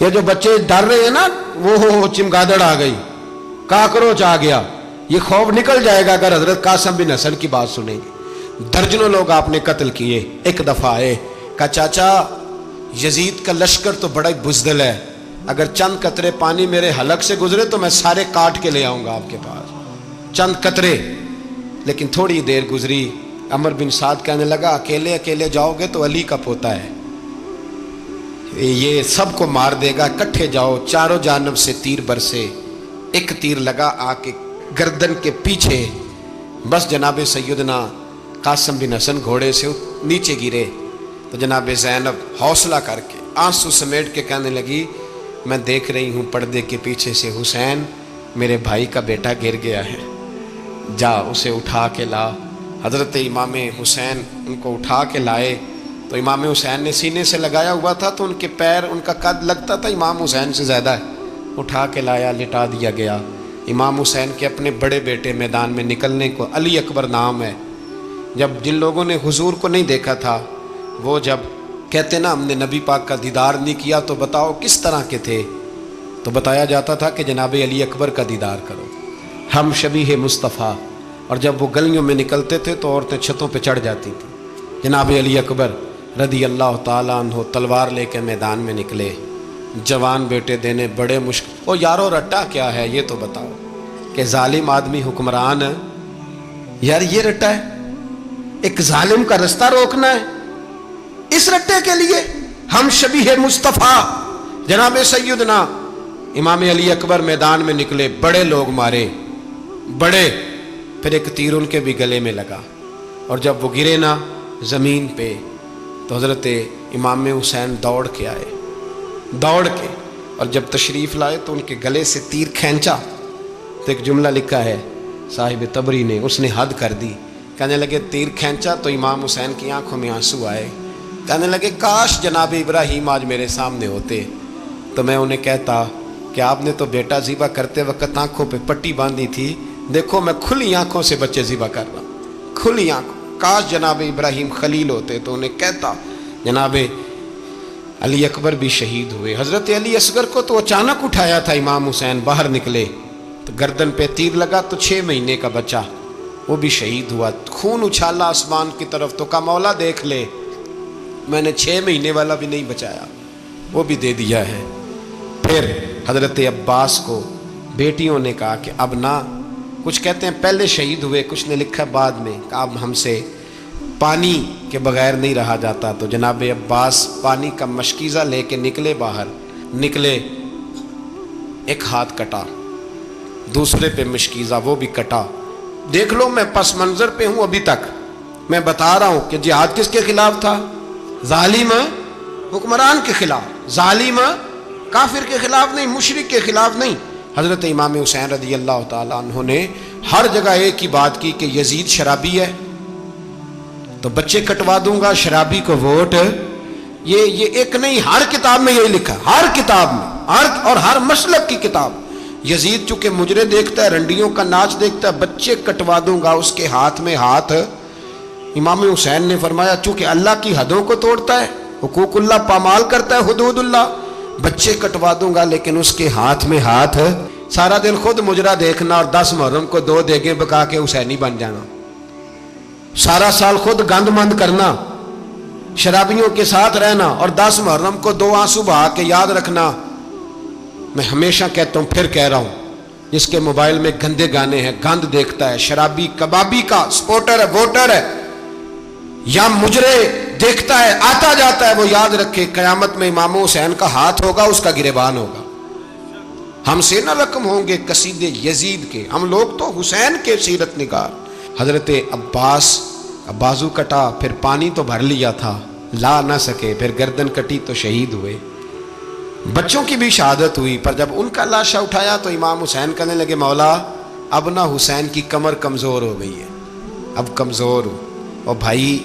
یہ جو بچے ڈر رہے ہیں نا، وہ چمگادڑ آ گئی، کاکروچ آ گیا، یہ خوف نکل جائے گا اگر حضرت قاسم بن حسن کی بات سنیں گے۔ درجنوں لوگ آپ نے قتل کیے، ایک دفعہ آئے، کہا چاچا یزید کا لشکر تو بڑا بزدل ہے، اگر چند قطرے پانی میرے حلق سے گزرے تو میں سارے کاٹ کے لے آؤں گا آپ کے پاس، چند قطرے۔ لیکن تھوڑی دیر گزری، عمر بن سعد کہنے لگا اکیلے اکیلے جاؤ گے تو علی کا پوتا ہے، یہ سب کو مار دے گا، اکٹھے جاؤ۔ چاروں جانب سے تیر برسے، ایک تیر لگا آ کے گردن کے پیچھے، بس جناب سیدنا قاسم بن حسن گھوڑے سے نیچے گرے تو جناب زینب حوصلہ کر کے آنسو سمیٹ کے کہنے لگی میں دیکھ رہی ہوں پردے کے پیچھے سے حسین میرے بھائی کا بیٹا گر گیا ہے، جا اسے اٹھا کے لا۔ حضرت امام حسین ان کو اٹھا کے لائے تو امام حسین نے سینے سے لگایا ہوا تھا تو ان کے پیر، ان کا قد لگتا تھا امام حسین سے زیادہ ہے، اٹھا کے لایا، لٹا دیا گیا۔ امام حسین کے اپنے بڑے بیٹے میدان میں نکلنے کو، علی اکبر نام ہے، جب جن لوگوں نے حضور کو نہیں دیکھا تھا وہ جب کہتے نا ہم نے نبی پاک کا دیدار نہیں کیا تو بتاؤ کس طرح کے تھے، تو بتایا جاتا تھا کہ جناب علی اکبر کا دیدار کرو، ہم شبیہ مصطفیٰ۔ اور جب وہ گلیوں میں نکلتے تھے تو عورتیں چھتوں پہ چڑھ جاتی تھیں۔ جناب علی اکبر رضی اللہ تعالیٰ عنہ تلوار لے کے میدان میں نکلے، جوان بیٹے دینے بڑے مشکل۔ او یارو رٹا کیا ہے یہ تو بتاؤ، کہ ظالم آدمی حکمران ہے یار، یہ رٹا ہے، ایک ظالم کا رستہ روکنا ہے، اس رٹے کے لیے ہم شبیہ مصطفیٰ۔ جناب سیدنا امام علی اکبر میدان میں نکلے، بڑے لوگ مارے، بڑے، پھر ایک تیر ان کے بھی گلے میں لگا، اور جب وہ گرے نا زمین پہ تو حضرت امام حسین دوڑ کے آئے، دوڑ کے، اور جب تشریف لائے تو ان کے گلے سے تیر کھینچا تو ایک جملہ لکھا ہے صاحب تبری نے، اس نے حد کر دی، کہنے لگے تیر کھینچا تو امام حسین کی آنکھوں میں آنسو آئے، کہنے لگے کاش جناب ابراہیم آج میرے سامنے ہوتے تو میں انہیں کہتا کہ آپ نے تو بیٹا ذبح کرتے وقت آنکھوں پہ پٹی باندھی تھی، دیکھو میں کھلی آنکھوں سے بچے ذبح کر رہا ہوں، کھلی آنکھوں، کاش جناب ابراہیم خلیل ہوتے تو انہیں کہتا۔ جناب علی اکبر بھی شہید ہوئے۔ حضرت علی اصغر کو تو اچانک اٹھایا تھا امام حسین، باہر نکلے تو گردن پہ تیر لگا تو 6 مہینے کا بچہ وہ بھی شہید ہوا، خون اچھالا آسمان کی طرف تو کہا مولا دیکھ لے میں نے 6 مہینے والا بھی نہیں بچایا، وہ بھی دے دیا ہے۔ پھر حضرت عباس کو بیٹیوں نے کہا کہ اب نہ، کچھ کہتے ہیں پہلے شہید ہوئے، کچھ نے لکھا بعد میں، کہ اب ہم سے پانی کے بغیر نہیں رہا جاتا، تو جناب عباس پانی کا مشکیزہ لے کے نکلے، باہر نکلے، ایک ہاتھ کٹا، دوسرے پہ مشکیزہ وہ بھی کٹا۔ دیکھ لو میں پس منظر پہ ہوں ابھی تک، میں بتا رہا ہوں کہ جہاد کس کے خلاف تھا؟ ظالم حکمران کے خلاف، ظالم کافر کے خلاف نہیں، مشرک کے خلاف نہیں۔ حضرت امام حسین رضی اللہ تعالیٰ عنہ نے ہر جگہ ایک ہی بات کی کہ یزید شرابی ہے تو بچے کٹوا دوں گا، شرابی کو ووٹ، یہ ایک نہیں، ہر کتاب میں یہی لکھا، ہر کتاب میں، اور ہر مسلک کی کتاب۔ یزید چونکہ مجرے دیکھتا ہے، رنڈیوں کا ناچ دیکھتا ہے، بچے کٹوا دوں گا، اس کے ہاتھ میں ہاتھ۔ امام حسین نے فرمایا چونکہ اللہ کی حدوں کو توڑتا ہے، حقوق اللہ پامال کرتا ہے، حدود اللہ، بچے کٹوا دوں گا لیکن اس کے ہاتھ میں ہاتھ۔ سارا دن خود مجرا دیکھنا اور 10 محرم کو 2 دیگیں پکا کے حسینی بن جانا، سارا سال خود گند مند کرنا، شرابیوں کے ساتھ رہنا، اور 10 محرم کو 2 آنسو بہا کے یاد رکھنا۔ میں ہمیشہ کہتا ہوں، پھر کہہ رہا ہوں، جس کے موبائل میں گندے گانے ہیں، گند دیکھتا ہے، شرابی کبابی کا سپورٹر ہے، ووٹر ہے، یا مجرے دیکھتا ہے آتا جاتا ہے، وہ یاد رکھے قیامت میں امام حسین کا ہاتھ ہوگا، اس کا گریبان ہوگا۔ ہم سے نہ رقم ہوں گے قصیدے یزید کے، ہم لوگ تو حسین کے سیرت نگار۔ حضرت عباس بازو کٹا، پھر پانی تو بھر لیا تھا، لا نہ سکے، پھر گردن کٹی تو شہید ہوئے۔ بچوں کی بھی شہادت ہوئی، پر جب ان کا لاشا اٹھایا تو امام حسین کہنے لگے مولا اب نہ حسین کی کمر کمزور ہو گئی ہے، اب کمزور ہو۔ اور بھائی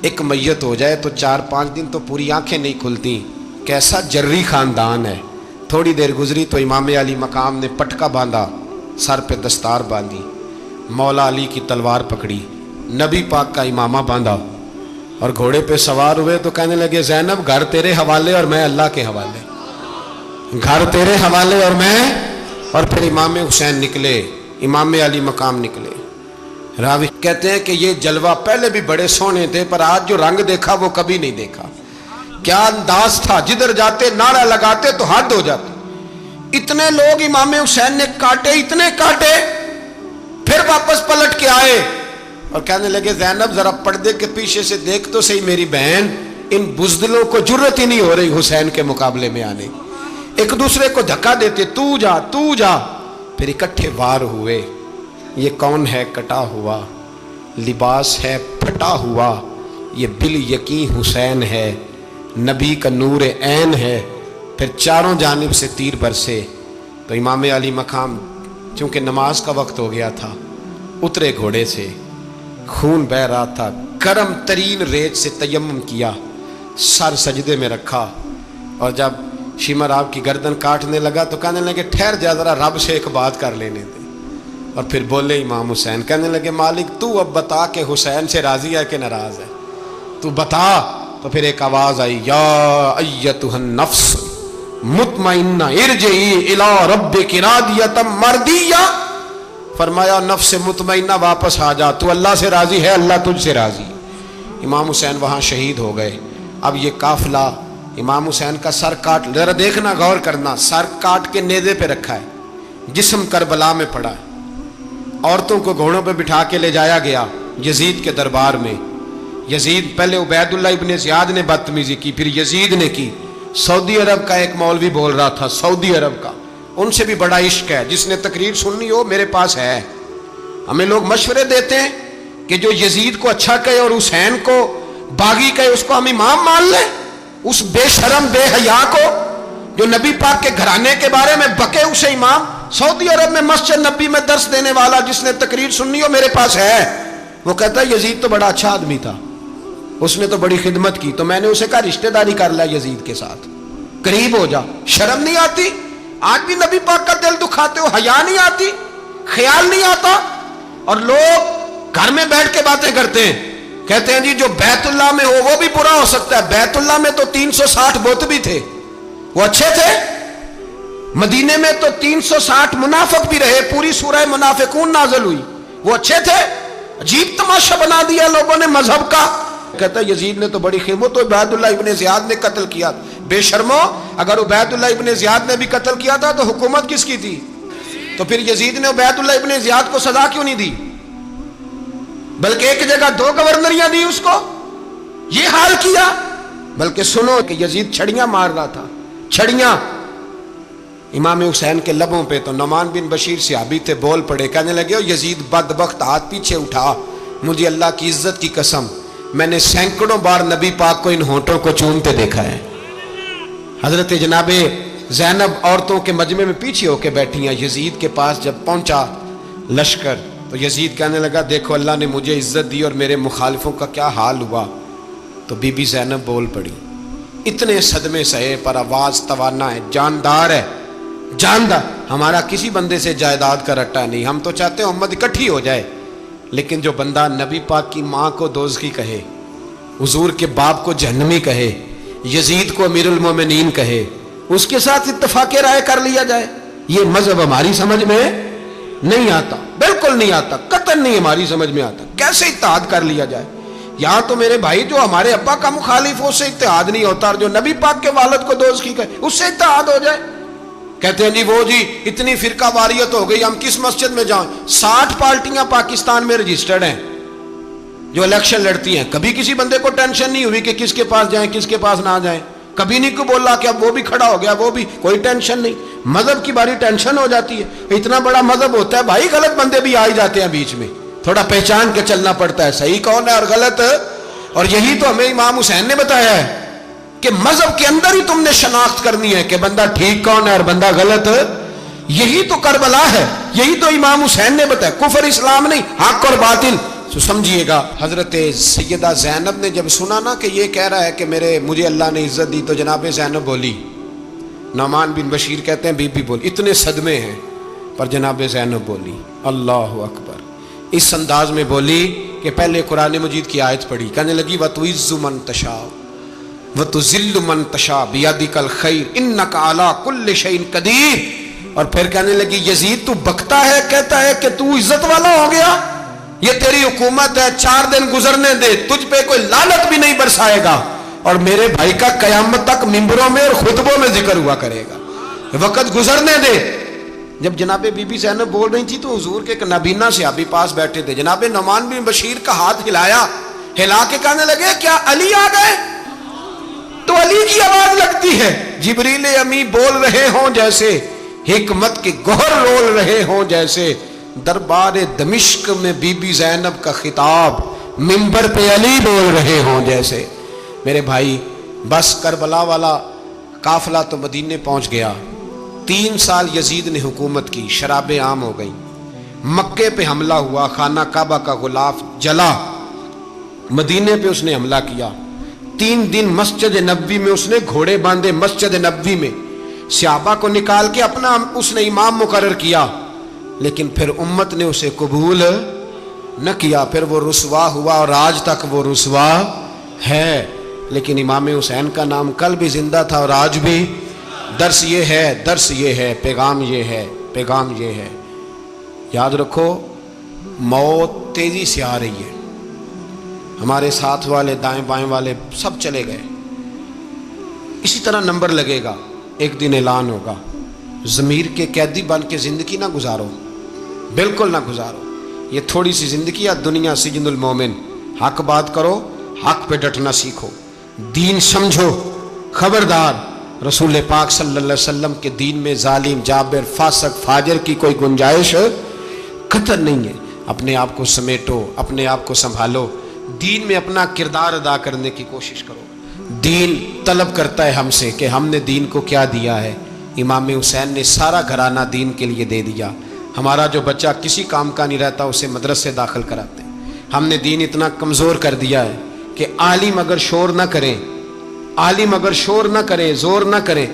ایک میت ہو جائے تو 4-5 دن تو پوری آنکھیں نہیں کھلتی، کیسا جری خاندان ہے۔ تھوڑی دیر گزری تو امام علی مقام نے پٹکا باندھا، سر پہ دستار باندھی، مولا علی کی تلوار پکڑی، نبی پاک کا امامہ باندھا اور گھوڑے پہ سوار ہوئے تو کہنے لگے زینب گھر تیرے حوالے اور میں اللہ کے حوالے، گھر تیرے حوالے اور میں۔ اور پھر امام حسین نکلے، امام علی مقام نکلے۔ راوی کہتے ہیں کہ یہ جلوہ پہلے بھی بڑے سونے تھے، پر آج جو رنگ دیکھا وہ کبھی نہیں دیکھا۔ کیا انداز تھا، جدھر جاتے نعرہ لگاتے تو حد ہو جاتی۔ اتنے لوگ امام حسین نے کاٹے، اتنے کاٹے، پھر واپس پلٹ کے آئے اور کہنے لگے زینب ذرا پردے کے پیچھے سے دیکھ تو صحیح میری بہن، ان بزدلوں کو جرت ہی نہیں ہو رہی حسین کے مقابلے میں آنے، ایک دوسرے کو دھکا دیتے، تو جا تو جا۔ پھر اکٹھے وار ہوئے۔ یہ کون ہے کٹا ہوا، لباس ہے پھٹا ہوا، یہ بال یقین حسین ہے، نبی کا نور عین ہے۔ پھر چاروں جانب سے تیر برسے تو امام علی مقام چونکہ نماز کا وقت ہو گیا تھا، اترے گھوڑے سے، خون بہ رہا تھا، گرم ترین ریت سے تیمم کیا، سر سجدے میں رکھا، اور جب شمر آپ کی گردن کاٹنے لگا تو کہنے لگے ٹھہر جا ذرا رب سے ایک بات کر لینے دے۔ اور پھر بولے امام حسین، کہنے لگے مالک تو اب بتا کہ حسین سے راضی ہے کہ ناراض ہے، تو بتا۔ تو پھر ایک آواز آئی، یا ایتھا النفس مطمئنہ ارجعی الی ربک راضیۃ مرضیہ، فرمایا نفس مطمئنہ واپس آ جا، تو اللہ سے راضی ہے، اللہ تجھ سے راضی۔ امام حسین وہاں شہید ہو گئے۔ اب یہ قافلہ امام حسین کا سر کاٹ، ذرا دیکھنا غور کرنا، سر کاٹ کے نیزے پہ رکھا ہے، جسم کربلا میں پڑا ہے، عورتوں کو گھوڑوں پہ بٹھا کے لے جایا گیا یزید کے دربار میں۔ یزید پہلے عبید اللہ ابن زیاد نے بدتمیزی کی، پھر یزید نے کی۔ سعودی عرب کا ایک مولوی بول رہا تھا، سعودی عرب کا، ان سے بھی بڑا عشق ہے، جس نے تقریر سننی ہو میرے پاس ہے۔ ہمیں لوگ مشورے دیتے ہیں کہ جو یزید کو اچھا کہے اور حسین کو باغی کہے اس کو ہم امام مان لیں، اس بے شرم بے حیا کو جو نبی پاک کے گھرانے کے بارے میں بکے اسے امام۔ سعودی عرب میں مسجد نبی میں درس دینے والا جس نے تقریر سننی ہو میرے پاس ہے، وہ کہتا ہے یزید تو بڑا اچھا آدمی تھا، اس نے تو بڑی خدمت کی، تو میں نے اسے کہا رشتہ داری کر لیا یزید کے ساتھ، قریب ہو جا۔ شرم نہیں آتی؟ آج بھی نبی پاک کا دل دکھاتے ہو، حیا نہیں آتی، خیال نہیں آتا؟ اور لوگ گھر میں بیٹھ کے باتیں کرتے ہیں، کہتے ہیں جی جو بیت اللہ میں ہو وہ بھی برا ہو سکتا ہے۔ بیت اللہ میں تو 360 بت بھی تھے، وہ اچھے تھے۔ مدینے میں تو 360 منافق بھی رہے، پوری سورہ منافقون نازل ہوئی، وہ اچھے تھے۔ عجیب تماشا بنا دیا لوگوں نے مذہب کا۔ کہتا ہے یزید نے تو بڑی خدمت، تو عبید اللہ ابن زیاد نے قتل کیا۔ بے شرمو، اگر عبید اللہ ابن زیاد نے بھی قتل کیا تھا تو حکومت کس کی تھی؟ تو پھر یزید نے عبید اللہ ابن زیاد کو سزا کیوں نہیں دی، بلکہ ایک جگہ 2 گورنریاں دی اس کو؟ یہ حال کیا۔ بلکہ سنو کہ یزید چھڑیاں مار رہا تھا، چھڑیاں امام حسین کے لبوں پہ۔ تو نعمان بن بشیر صحابی تھے، بول پڑے، کہنے لگے یزید بدبخت، ہاتھ پیچھے اٹھا، مجھے اللہ کی عزت کی قسم میں نے سینکڑوں بار نبی پاک کو ان ہونٹوں کو چومتے دیکھا ہے۔ حضرت جناب زینب عورتوں کے مجمع میں پیچھے ہو کے بیٹھی ہیں۔ یزید کے پاس جب پہنچا لشکر تو یزید کہنے لگا دیکھو اللہ نے مجھے عزت دی اور میرے مخالفوں کا کیا حال ہوا۔ تو بی بی زینب بول پڑی، اتنے صدمے سہے پر آواز توانا ہے، جاندار ہے، جاندار۔ ہمارا کسی بندے سے جائیداد کا رٹا نہیں، ہم تو چاہتے ہیں امت اکٹھی ہو جائے، لیکن جو بندہ نبی پاک کی ماں کو دوزخی کہے، حضور کے باپ کو جہنمی کہے، یزید کو امیر المومنین کہے، اس کے ساتھ اتفاق رائے کر لیا جائے، یہ مذہب ہماری سمجھ میں نہیں آتا، بالکل نہیں آتا، قطعاً نہیں ہماری سمجھ میں آتا۔ کیسے اتحاد کر لیا جائے؟ یہاں تو میرے بھائی جو ہمارے ابا کا مخالف ہو اس سے اتحاد نہیں ہوتا، اور جو نبی پاک کے والد کو دوزخی کہے اس سے اتحاد ہو جائے۔ کہتے ہیں جی وہ جی اتنی فرقہ واریت ہو گئی، ہم کس مسجد میں جائیں؟ 60 پارٹیاں پاکستان میں رجسٹرڈ ہیں جو الیکشن لڑتی ہیں، کبھی کسی بندے کو ٹینشن نہیں ہوئی کہ کس کے پاس جائیں کس کے پاس نہ جائیں، کبھی نہیں کو بولا کہ اب وہ بھی کھڑا ہو گیا، وہ بھی کوئی ٹینشن نہیں۔ مذہب کی باری ٹینشن ہو جاتی ہے، اتنا بڑا مذہب ہوتا ہے بھائی، غلط بندے بھی آ ہی جاتے ہیں بیچ میں، تھوڑا پہچان کے چلنا پڑتا ہے صحیح کون ہے اور غلط. اور یہی تو ہمیں امام حسین نے بتایا ہے کہ مذہب کے اندر ہی تم نے شناخت کرنی ہے کہ بندہ ٹھیک کون ہے اور بندہ غلط. یہی تو کربلا ہے، یہی تو امام حسین نے بتایا، کفر اسلام نہیں، حق اور باطل. تو سمجھیے گا، حضرت سیدہ زینب نے جب سنا نا کہ یہ کہہ رہا ہے کہ مجھے اللہ نے عزت دی، تو جناب زینب بولی. نعمان بن بشیر کہتے ہیں بی بی بولی، اتنے صدمے ہیں پر جناب زینب بولی اللہ اکبر، اس انداز میں بولی کہ پہلے قرآن مجید کی آیت پڑھی، کہنے لگی وَتُعِزُّ مَن تَشَاءُ وَتُذِلُّ مَن تَشَاءُ بِيَدِكَ الْخَيْرُ إِنَّكَ عَلَىٰ كُلِّ شَيْءٍ قَدِيرٌ. اور پھر کہنے لگی یزید تو بکتا ہے، کہتا ہے کہ تو عزت والا ہو گیا، یہ تیری حکومت ہے، 4 دن گزرنے دے، تجھ پہ کوئی لعنت بھی نہیں برسائے گا، اور میرے بھائی کا قیامت تک ممبروں میں اور خطبوں میں ذکر ہوا کرے گا، وقت گزرنے دے. جب جناب بی بی زینب بول رہی تھی تو حضور کے ایک نابینا صحابی پاس بیٹھے تھے، جناب نعمان بن بشیر کا ہاتھ ہلایا، ہلا کے کہنے لگے کیا علی آ گئے؟ تو علی کی آواز لگتی ہے، جبریل امی بول رہے ہوں جیسے، حکمت کے گوہر رول رہے ہوں جیسے، دربار دمشق میں بی بی زینب کا خطاب، منبر پہ علی بول رہے ہوں جیسے. میرے بھائی بس کربلا والا قافلہ تو مدینے پہنچ گیا، 3 سال یزید نے حکومت کی، شرابیں عام ہو گئیں، مکے پہ حملہ ہوا، خانہ کعبہ کا غلاف جلا، مدینے پہ اس نے حملہ کیا، 3 دن مسجد نبوی میں اس نے گھوڑے باندھے، مسجد نبوی میں صحابہ کو نکال کے اپنا اس نے امام مقرر کیا، لیکن پھر امت نے اسے قبول نہ کیا، پھر وہ رسوا ہوا اور آج تک وہ رسوا ہے. لیکن امام حسین کا نام کل بھی زندہ تھا اور آج بھی. درس یہ ہے، پیغام یہ ہے. یاد رکھو موت تیزی سے آ رہی ہے، ہمارے ساتھ والے دائیں بائیں والے سب چلے گئے، اسی طرح نمبر لگے گا، ایک دن اعلان ہوگا. ضمیر کے قیدی بن کے زندگی نہ گزارو، بالکل نہ گزارو. یہ تھوڑی سی زندگی ہے، دنیا سجن المومن. حق بات کرو، حق پہ ڈٹنا سیکھو، دین سمجھو. خبردار رسول پاک صلی اللہ علیہ وسلم کے دین میں ظالم، جابر، فاسق، فاجر کی کوئی گنجائش قطر نہیں ہے. اپنے آپ کو سمیٹو، اپنے آپ کو سنبھالو، دین میں اپنا کردار ادا کرنے کی کوشش کرو. دین طلب کرتا ہے ہم سے کہ ہم نے دین کو کیا دیا ہے. امام حسین نے سارا گھرانہ دین کے لیے دے دیا. ہمارا جو بچہ کسی کام کا نہیں رہتا اسے مدرسے داخل کراتے ہیں. ہم نے دین اتنا کمزور کر دیا ہے کہ عالم اگر شور نہ کریں، زور نہ کریں،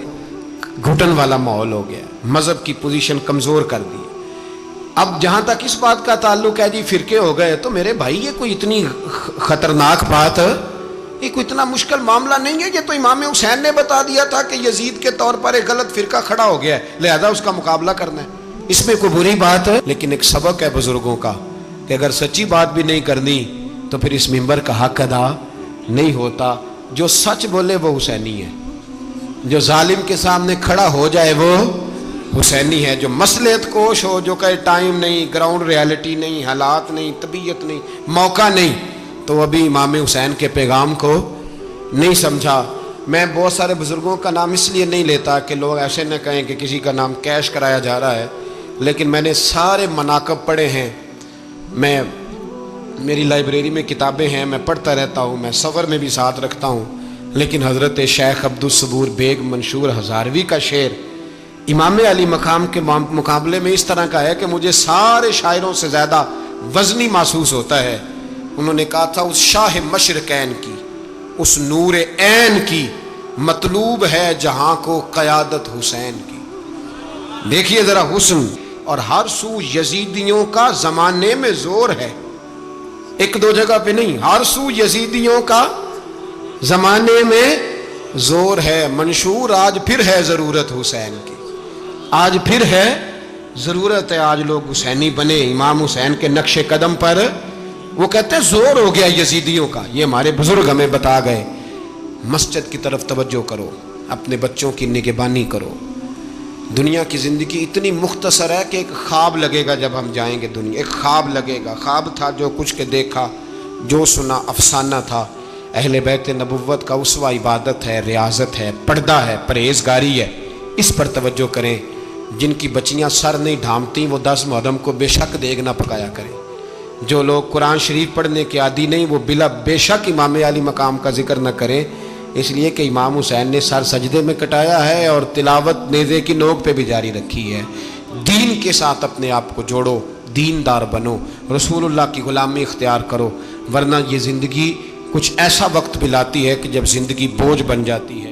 گھٹن والا ماحول ہو گیا. مذہب کی پوزیشن کمزور کر دی. اب جہاں تک اس بات کا تعلق ہے جی فرقے ہو گئے، تو میرے بھائی یہ کوئی اتنی خطرناک بات ہے، یہ کوئی اتنا مشکل معاملہ نہیں ہے. یہ تو امام حسین نے بتا دیا تھا کہ یزید کے طور پر ایک غلط فرقہ کھڑا ہو گیا ہے، لہذا اس کا مقابلہ کرنا ہے. اس میں کوئی بری بات ہے، لیکن ایک سبق ہے بزرگوں کا کہ اگر سچی بات بھی نہیں کرنی تو پھر اس منبر کا حق ادا نہیں ہوتا. جو سچ بولے وہ حسینی ہے، جو ظالم کے سامنے کھڑا ہو جائے وہ حسینی ہے. جو مصلحت کوش ہو، جو کہے ٹائم نہیں، گراؤنڈ ریالٹی نہیں، حالات نہیں، طبیعت نہیں، موقع نہیں، تو ابھی امام حسین کے پیغام کو نہیں سمجھا. میں بہت سارے بزرگوں کا نام اس لیے نہیں لیتا کہ لوگ ایسے نہ کہیں کہ کسی کا نام کیش کرایا جا رہا ہے، لیکن میں نے سارے مناقب پڑھے ہیں. میری لائبریری میں کتابیں ہیں، میں پڑھتا رہتا ہوں، میں سفر میں بھی ساتھ رکھتا ہوں. لیکن حضرت شیخ عبدالصبور بیگ منشور ہزاروی کا شعر امام علی مقام کے مقابلے میں اس طرح کا ہے کہ مجھے سارے شاعروں سے زیادہ وزنی محسوس ہوتا ہے. انہوں نے کہا تھا اس شاہ مشرقین کی، اس نور عین کی مطلوب ہے جہاں کو قیادت حسین کی. دیکھیے ذرا حسن. اور ہر سو یزیدیوں کا زمانے میں زور ہے، ایک دو جگہ پہ نہیں، ہر سو یزیدیوں کا زمانے میں زور ہے. منشور آج پھر ہے ضرورت حسین کی، آج پھر ہے ضرورت ہے، آج لوگ حسینی بنے امام حسین کے نقش قدم پر. وہ کہتے ہیں زور ہو گیا یزیدیوں کا. یہ ہمارے بزرگ ہمیں بتا گئے. مسجد کی طرف توجہ کرو، اپنے بچوں کی نگہبانی کرو. دنیا کی زندگی اتنی مختصر ہے کہ ایک خواب لگے گا جب ہم جائیں گے دنیا، ایک خواب لگے گا. خواب تھا جو کچھ کے دیکھا، جو سنا افسانہ تھا. اہل بیت نبوت کا اسوہ عبادت ہے، ریاضت ہے، پردہ ہے، پرہیزگاری ہے. اس پر توجہ کریں. جن کی بچیاں سر نہیں ڈھانپتی وہ 10 محرم کو بے شک دیگ نہ پکایا کریں۔ جو لوگ قرآن شریف پڑھنے کے عادی نہیں وہ بلا بے شک امام علی مقام کا ذکر نہ کریں، اس لیے کہ امام حسین نے سر سجدے میں کٹایا ہے اور تلاوت نیزے کی نوک پہ بھی جاری رکھی ہے۔ دین کے ساتھ اپنے آپ کو جوڑو، دیندار بنو، رسول اللہ کی غلامی اختیار کرو، ورنہ یہ زندگی کچھ ایسا وقت بھی لاتی ہے کہ جب زندگی بوجھ بن جاتی ہے۔